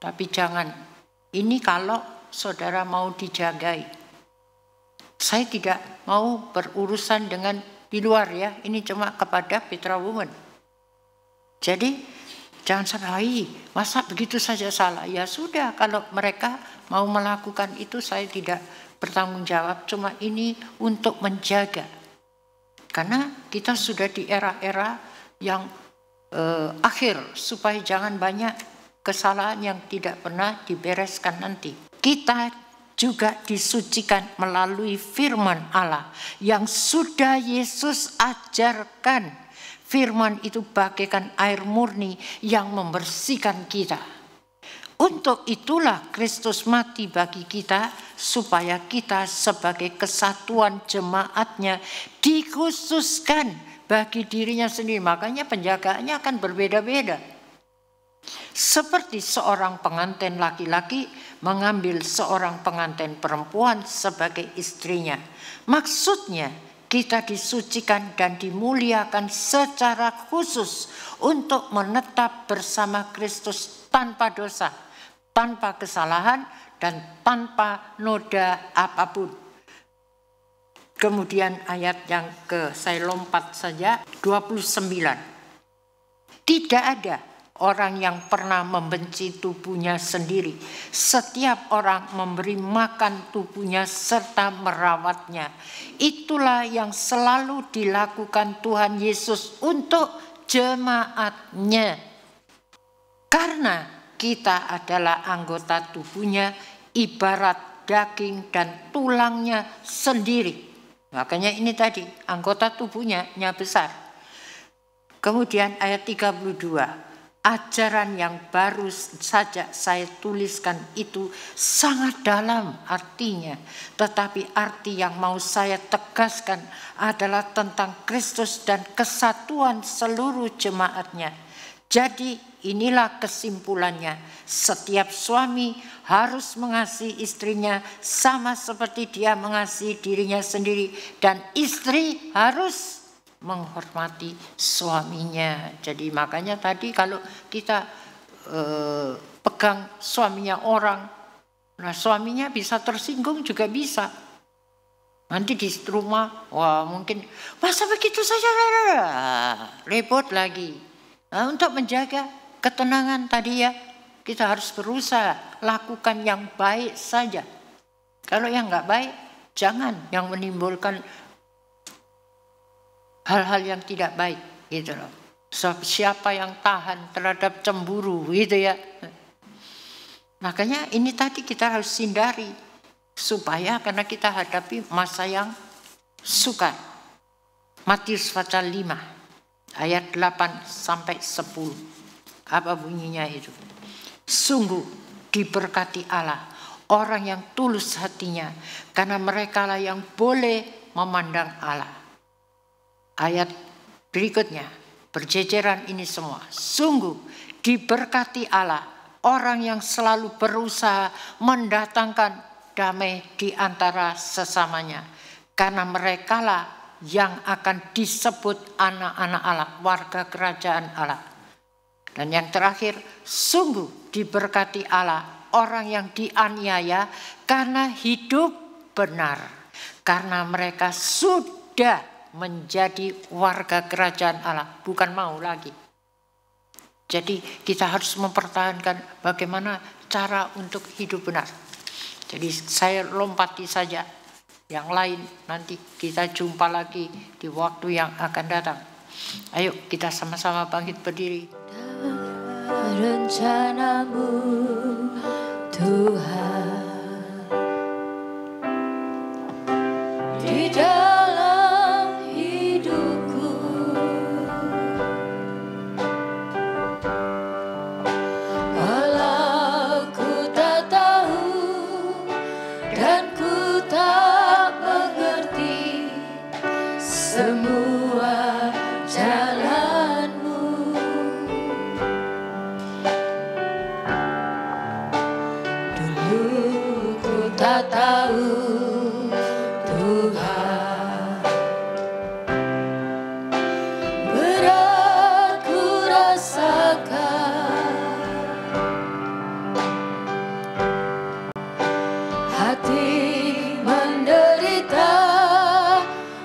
Tapi jangan, ini kalau saudara mau dijagai. Saya tidak mau berurusan dengan di luar ya, ini cuma kepada Petra Woman. Jadi jangan sampai, masa begitu saja salah. Ya sudah, kalau mereka mau melakukan itu saya tidak bertanggung jawab, cuma ini untuk menjaga. Karena kita sudah di era-era yang akhir, supaya jangan banyak kesalahan yang tidak pernah dibereskan nanti. Kita juga disucikan melalui firman Allah yang sudah Yesus ajarkan. Firman itu bagaikan air murni yang membersihkan kita. Untuk itulah Kristus mati bagi kita, supaya kita sebagai kesatuan jemaatnya dikhususkan bagi dirinya sendiri. Makanya penjagaannya akan berbeda-beda. seperti seorang pengantin laki-laki mengambil seorang pengantin perempuan sebagai istrinya. Maksudnya kita disucikan dan dimuliakan secara khusus untuk menetap bersama Kristus tanpa dosa, tanpa kesalahan, dan tanpa noda apapun. Kemudian ayat yang saya lompat saja, 29. Tidak ada orang yang pernah membenci tubuhnya sendiri. Setiap orang memberi makan tubuhnya serta merawatnya. Itulah yang selalu dilakukan Tuhan Yesus untuk jemaatnya. Karena kita adalah anggota tubuhnya, ibarat daging dan tulangnya sendiri. Makanya ini tadi, anggota tubuhnya besar. Kemudian ayat 32, ajaran yang baru saja saya tuliskan itu sangat dalam artinya. Tetapi arti yang mau saya tegaskan adalah tentang Kristus dan kesatuan seluruh jemaatnya. Jadi inilah kesimpulannya, setiap suami harus mengasihi istrinya sama seperti dia mengasihi dirinya sendiri. Dan istri harus menghormati suaminya. Jadi makanya tadi kalau kita pegang suaminya orang, nah suaminya bisa tersinggung juga bisa. Nanti di rumah, wah mungkin masa begitu saja, repot lagi. Nah, untuk menjaga ketenangan tadi ya, kita harus berusaha lakukan yang baik saja. Kalau yang nggak baik, jangan yang menimbulkan hal-hal yang tidak baik, gitu loh. Siapa yang tahan terhadap cemburu, gitu ya. Makanya ini tadi kita harus hindari supaya karena kita hadapi masa yang sukar. Matius pasal 5 ayat 8 sampai 10. Apa bunyinya itu? Sungguh diberkati Allah orang yang tulus hatinya, karena merekalah yang boleh memandang Allah. Ayat berikutnya, berjejeran ini semua. Sungguh diberkati Allah orang yang selalu berusaha mendatangkan damai di antara sesamanya. Karena merekalah yang akan disebut anak-anak Allah, warga kerajaan Allah. Dan yang terakhir, sungguh diberkati Allah orang yang dianiaya karena hidup benar. Karena mereka sudah menjadi warga kerajaan Allah, bukan mau lagi. Jadi kita harus mempertahankan bagaimana cara untuk hidup benar. Jadi saya lompati saja, yang lain nanti kita jumpa lagi di waktu yang akan datang. Ayo kita sama-sama bangkit berdiri. Rencanamu Tuhan di dalam hidupku, walau ku tak tahu dan ku tak mengerti semua jalanmu. Dulu ku tak tahu Tuhan, berat ku rasakan, hati menderita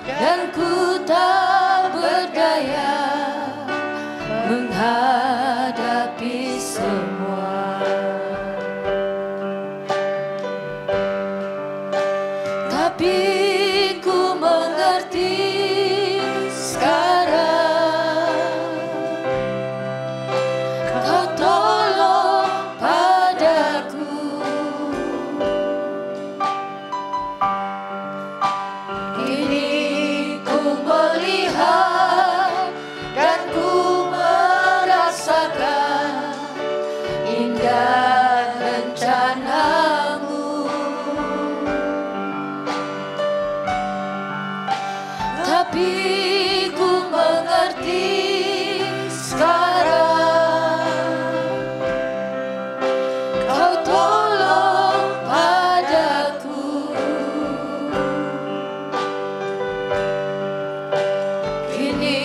dan ku tak berdaya menghadapi semua. Tapi ku mengerti sekarang, Kau tolong padaku. Kini ku melihat dan ku merasakan indah rencanamu. Tapi ku mengerti sekarang, Kau tolong padaku. Kini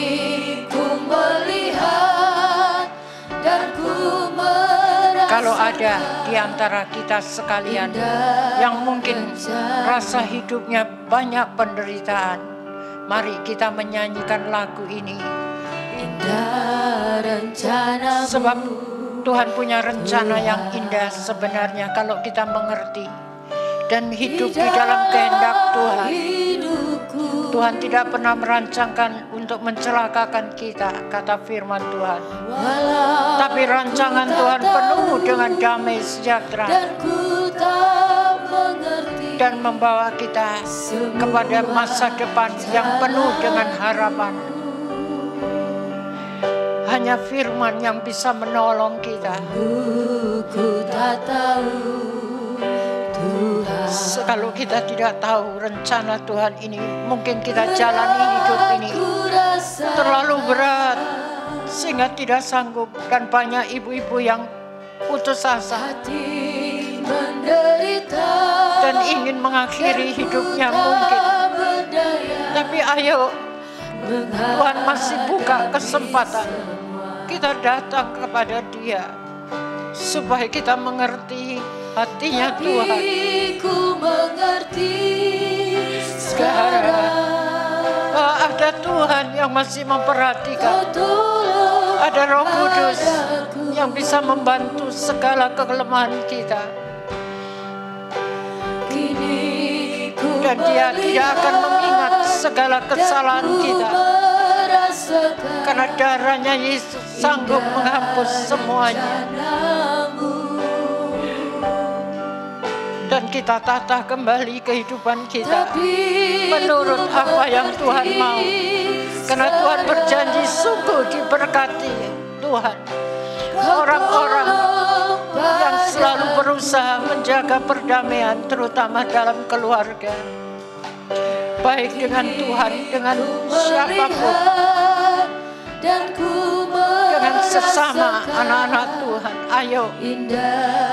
ku melihat dan ku merasakan. Kalau ada di antara kita sekalian yang mungkin rasa hidupnya banyak penderitaan, mari kita menyanyikan lagu ini. Indah rencanamu. Sebab Tuhan punya rencana yang indah sebenarnya kalau kita mengerti dan hidup di dalam kehendak Tuhan. Tuhan tidak pernah merancangkan untuk mencelakakan kita, kata firman Tuhan. Tapi rancangan Tuhan penuh dengan damai sejahtera dan membawa kita kepada masa depan yang penuh dengan harapan. Hanya firman yang bisa menolong kita. Ku tak tahu Tuhan. Kalau kita tidak tahu rencana Tuhan ini, mungkin kita jalani hidup ini terlalu berat sehingga tidak sanggup, dan banyak ibu-ibu yang putus asa dan ingin mengakhiri hidupnya mungkin. Tapi ayo, Tuhan masih buka kesempatan. Kita datang kepada Dia supaya kita mengerti hatinya Tuhan. Ku mengerti sekarang ada Tuhan yang masih memperhatikan. Ada Roh Kudus yang bisa membantu segala kelemahan kita. Dan Dia tidak akan mengingat segala kesalahan kita. Karena darahnya Yesus sanggup menghapus semuanya. Dan kita tata kembali kehidupan kita menurut apa yang Tuhan mau. Karena Tuhan berjanji sungguh diberkati Tuhan orang-orang yang selalu berusaha menjaga perdamaian, terutama dalam keluarga. Baik dengan Tuhan, dengan siapapun, dengan sesama anak-anak Tuhan. Ayo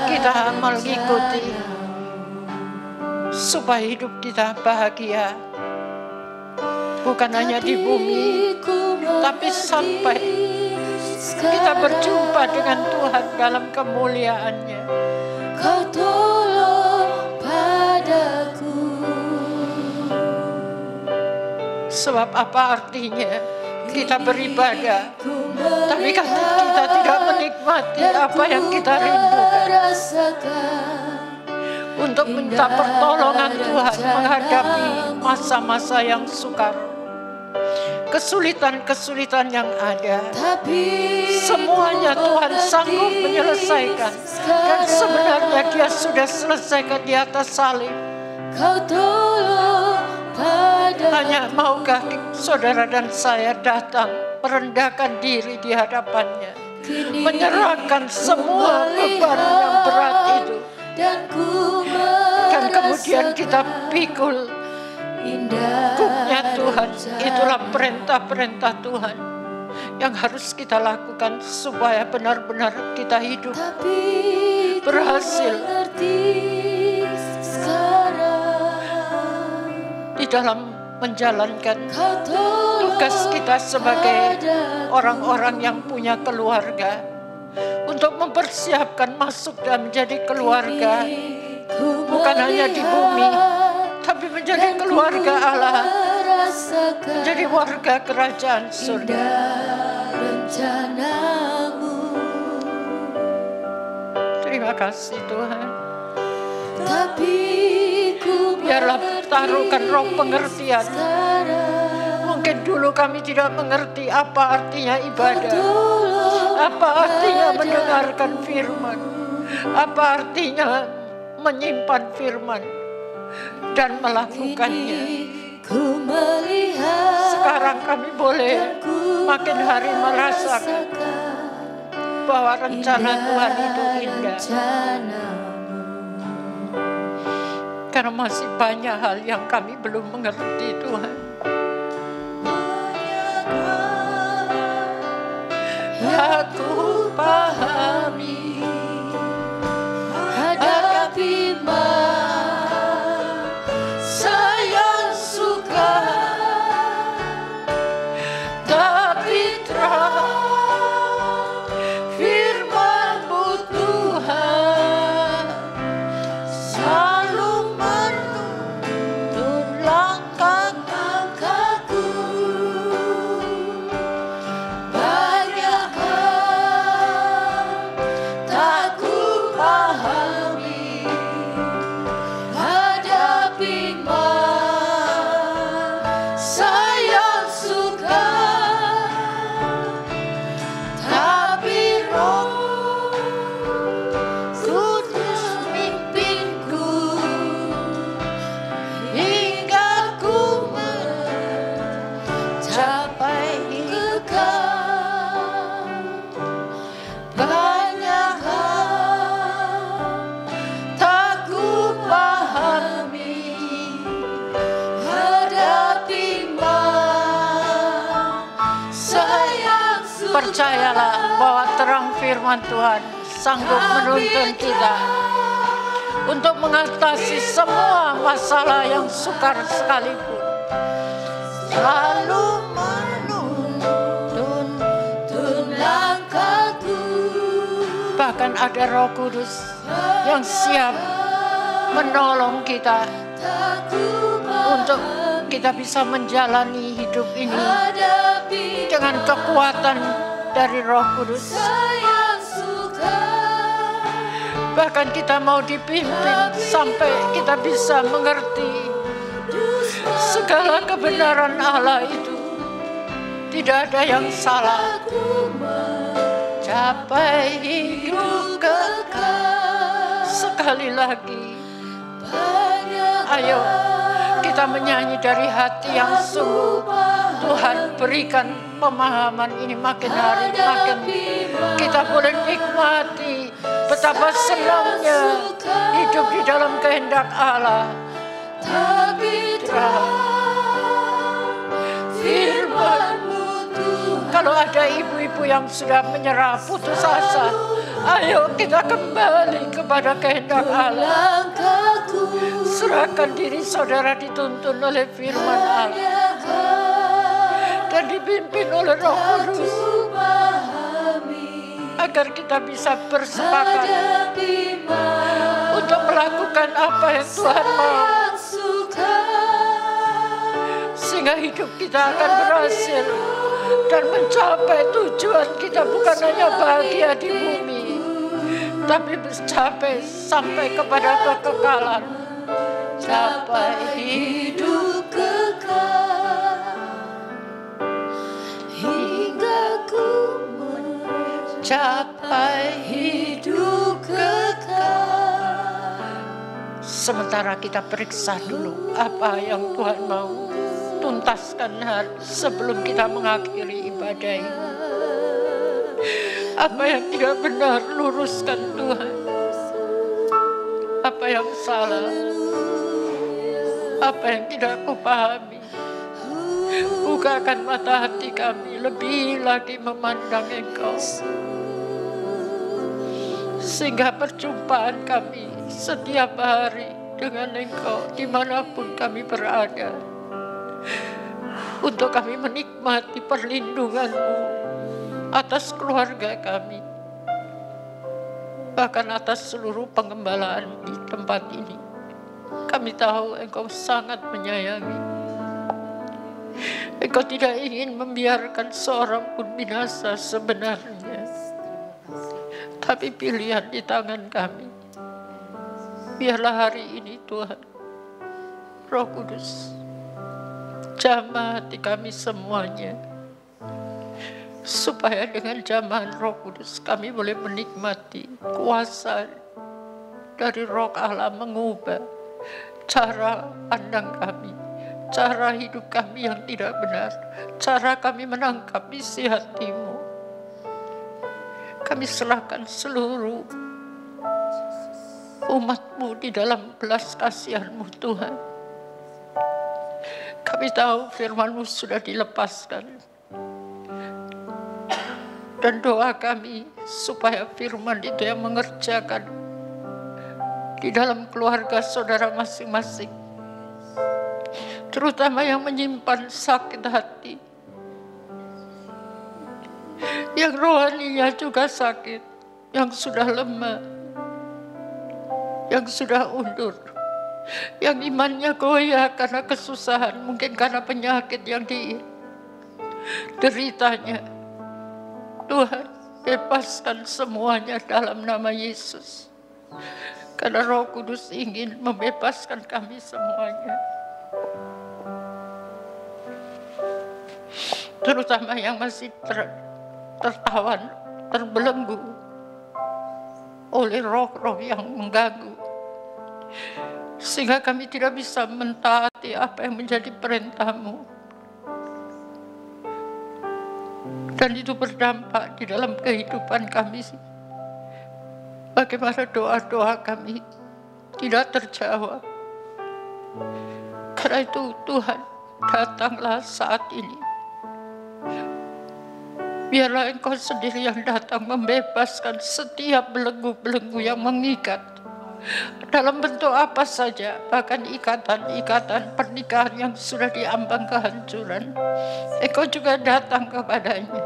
kita mengikuti supaya hidup kita bahagia, bukan hanya di bumi, tapi sampai kita berjumpa dengan Tuhan dalam kemuliaannya. Kau tolong padaku. Sebab apa artinya kita beribadah, tapi kita tidak menikmati apa yang kita rindukan. Untuk minta pertolongan Tuhan menghadapi masa-masa yang sukar, kesulitan-kesulitan yang ada, semuanya Tuhan sanggup menyelesaikan. Dan sebenarnya Dia sudah selesaikan di atas salib. Hanya maukah saudara dan saya datang merendahkan diri di hadapannya, menyerahkan semua beban yang berat itu, dan kemudian kita pikul hukumnya Tuhan. Itulah perintah-perintah Tuhan yang harus kita lakukan supaya benar-benar kita hidup berhasil di dalam menjalankan tugas kita sebagai orang-orang yang punya keluarga, untuk mempersiapkan masuk dan menjadi keluarga, bukan hanya di bumi, tapi menjadi keluarga Allah, menjadi warga kerajaan surga. Terima kasih Tuhan. Biarlah taruhkan roh pengertian. Mungkin dulu kami tidak mengerti apa artinya ibadah, apa artinya mendengarkan firman, apa artinya menyimpan firman dan melakukannya. Sekarang kami boleh makin hari merasakan bahwa rencana Tuhan itu indah. Karena masih banyak hal yang kami belum mengerti Tuhan. Aku pahami firman Tuhan sanggup menuntun kita untuk mengatasi semua masalah yang sukar sekalipun. Selalu menuntun langkahku. Bahkan ada Roh Kudus yang siap menolong kita untuk kita bisa menjalani hidup ini dengan kekuatan dari Roh Kudus. Bahkan kita mau dipimpin sampai kita bisa mengerti segala kebenaran Allah itu. Tidak ada yang salah. Capai hidup kekal. Sekali lagi, ayo kita menyanyi dari hati yang sungguh. Tuhan berikan pemahaman ini makin hari makin kita boleh nikmati betapa senangnya hidup di dalam kehendak Allah. Firman-Mu Tuhan. Kalau ada ibu-ibu yang sudah menyerah putus asa, ayo kita kembali kepada kehendak Allah. Serahkan diri saudara dituntun oleh firman Allah dan dipimpin oleh Roh Kudus agar kita bisa bersepakat untuk melakukan apa yang Tuhan mau, sehingga hidup kita akan berhasil dan mencapai tujuan kita. Bukan hanya bahagia di bumi, tapi mencapai sampai kepada kekekalan. Capai hidup kekal hingga ku mencapai hidup kekal. Sementara kita periksa dulu apa yang Tuhan mau, tuntaskan sebelum kita mengakhiri ibadah ini. Apa yang tidak benar, luruskan Tuhan. Apa yang salah, apa yang tidak kupahami, bukakan mata hati kami lebih lagi memandang Engkau, sehingga perjumpaan kami setiap hari dengan Engkau dimanapun kami berada, untuk kami menikmati perlindungan-Mu atas keluarga kami, bahkan atas seluruh pengembalaan di tempat ini. Kami tahu Engkau sangat menyayangi. Engkau tidak ingin membiarkan seorang pun binasa sebenarnya, tapi pilihan di tangan kami. Biarlah hari ini Tuhan, Roh Kudus, jamah hati kami semuanya, supaya dengan jamahan Roh Kudus kami boleh menikmati kuasa dari Roh Allah mengubah cara pandang kami, cara hidup kami yang tidak benar, cara kami menangkap isi hati-Mu. Kami serahkan seluruh umat-Mu di dalam belas kasihan-Mu Tuhan. Kami tahu firman-Mu sudah dilepaskan, dan doa kami supaya firman itu yang mengerjakan di dalam keluarga saudara masing-masing, terutama yang menyimpan sakit hati, yang rohaninya juga sakit, yang sudah lemah, yang sudah undur, yang imannya goyah karena kesusahan, mungkin karena penyakit yang dideritanya. Tuhan, bebaskan semuanya dalam nama Yesus. Karena Roh Kudus ingin membebaskan kami semuanya. Terutama yang masih tertawan, terbelenggu oleh roh-roh yang mengganggu, sehingga kami tidak bisa mentaati apa yang menjadi perintah-Mu. Dan itu berdampak di dalam kehidupan kami. Bagaimana doa-doa kami tidak terjawab. Karena itu Tuhan, datanglah saat ini Biarlah Engkau sendiri yang datang membebaskan setiap belenggu-belenggu yang mengikat. Dalam bentuk apa saja, bahkan ikatan-ikatan pernikahan yang sudah diambang kehancuran. Engkau juga datang kepadanya.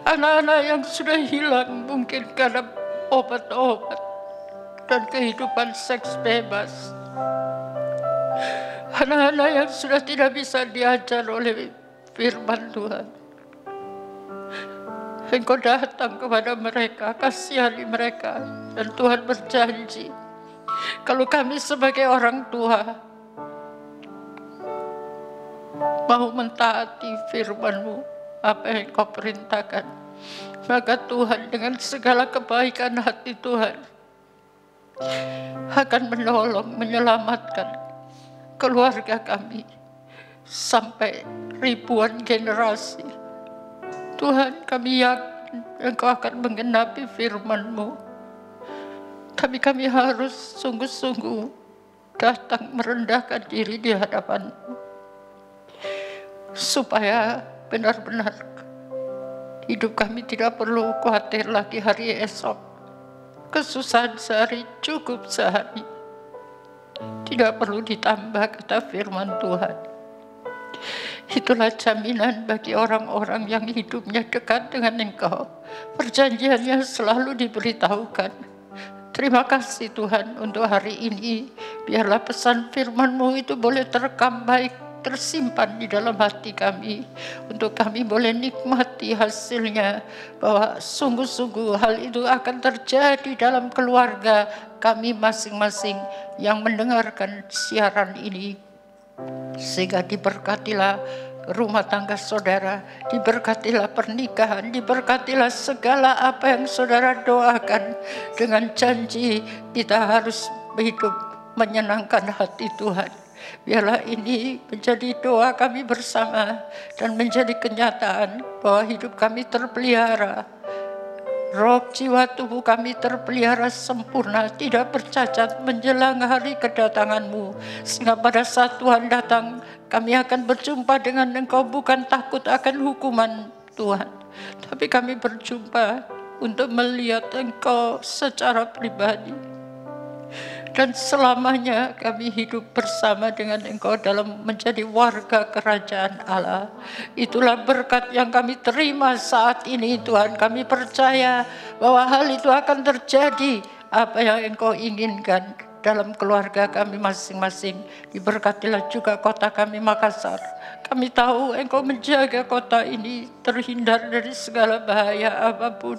Anak-anak yang sudah hilang mungkin karena obat-obat dan kehidupan seks bebas. Anak-anak yang sudah tidak bisa diajar oleh firman Tuhan. Engkau datang kepada mereka, kasihani mereka. Dan Tuhan berjanji, kalau kami sebagai orang tua mau mentaati firman-Mu, apa yang Engkau perintahkan, maka Tuhan dengan segala kebaikan hati Tuhan akan menolong, menyelamatkan keluarga kami sampai ribuan generasi. Tuhan, kami yakin Engkau akan menggenapi firman-Mu. Tapi kami harus sungguh-sungguh datang merendahkan diri di hadapan-Mu. Supaya benar-benar hidup kami tidak perlu khawatir lagi hari esok. Kesusahan sehari cukup sehari. Tidak perlu ditambah, kata firman Tuhan. Itulah jaminan bagi orang-orang yang hidupnya dekat dengan Engkau. Perjanjiannya selalu diberitahukan. Terima kasih Tuhan untuk hari ini. Biarlah pesan firman-Mu itu boleh terekam baik, tersimpan di dalam hati kami. Untuk kami boleh nikmati hasilnya. Bahwa sungguh-sungguh hal itu akan terjadi dalam keluarga kami masing-masing yang mendengarkan siaran ini. Sehingga diberkatilah rumah tangga saudara, diberkatilah pernikahan, diberkatilah segala apa yang saudara doakan. Dengan janji kita harus hidup menyenangkan hati Tuhan. Biarlah ini menjadi doa kami bersama dan menjadi kenyataan bahwa hidup kami terpelihara. Roh, jiwa, tubuh kami terpelihara sempurna, tidak bercacat menjelang hari kedatangan-Mu. Sehingga pada saat Tuhan datang, kami akan berjumpa dengan Engkau bukan takut akan hukuman Tuhan. Tapi kami berjumpa untuk melihat Engkau secara pribadi. Dan selamanya kami hidup bersama dengan Engkau dalam menjadi warga kerajaan Allah. Itulah berkat yang kami terima saat ini Tuhan. Kami percaya bahwa hal itu akan terjadi apa yang Engkau inginkan dalam keluarga kami masing-masing. Diberkatilah juga kota kami Makassar. Kami tahu Engkau menjaga kota ini terhindar dari segala bahaya apapun.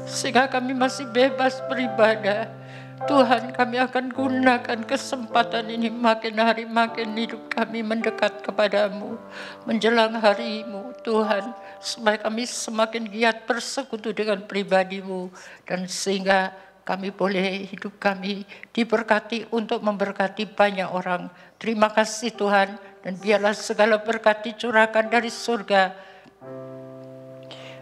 Sehingga kami masih bebas beribadah. Tuhan, kami akan gunakan kesempatan ini makin hari makin hidup kami mendekat kepadamu. Menjelang hari-Mu Tuhan, supaya kami semakin giat bersekutu dengan pribadi-Mu. Dan sehingga kami boleh hidup kami diberkati untuk memberkati banyak orang. Terima kasih Tuhan, dan biarlah segala berkat dicurahkan dari surga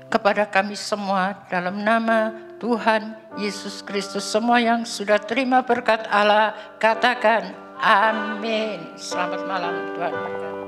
kepada kami semua dalam nama Tuhan Yesus Kristus. Semua yang sudah terima berkat Allah katakan amin. Selamat malam, Tuhan berkati.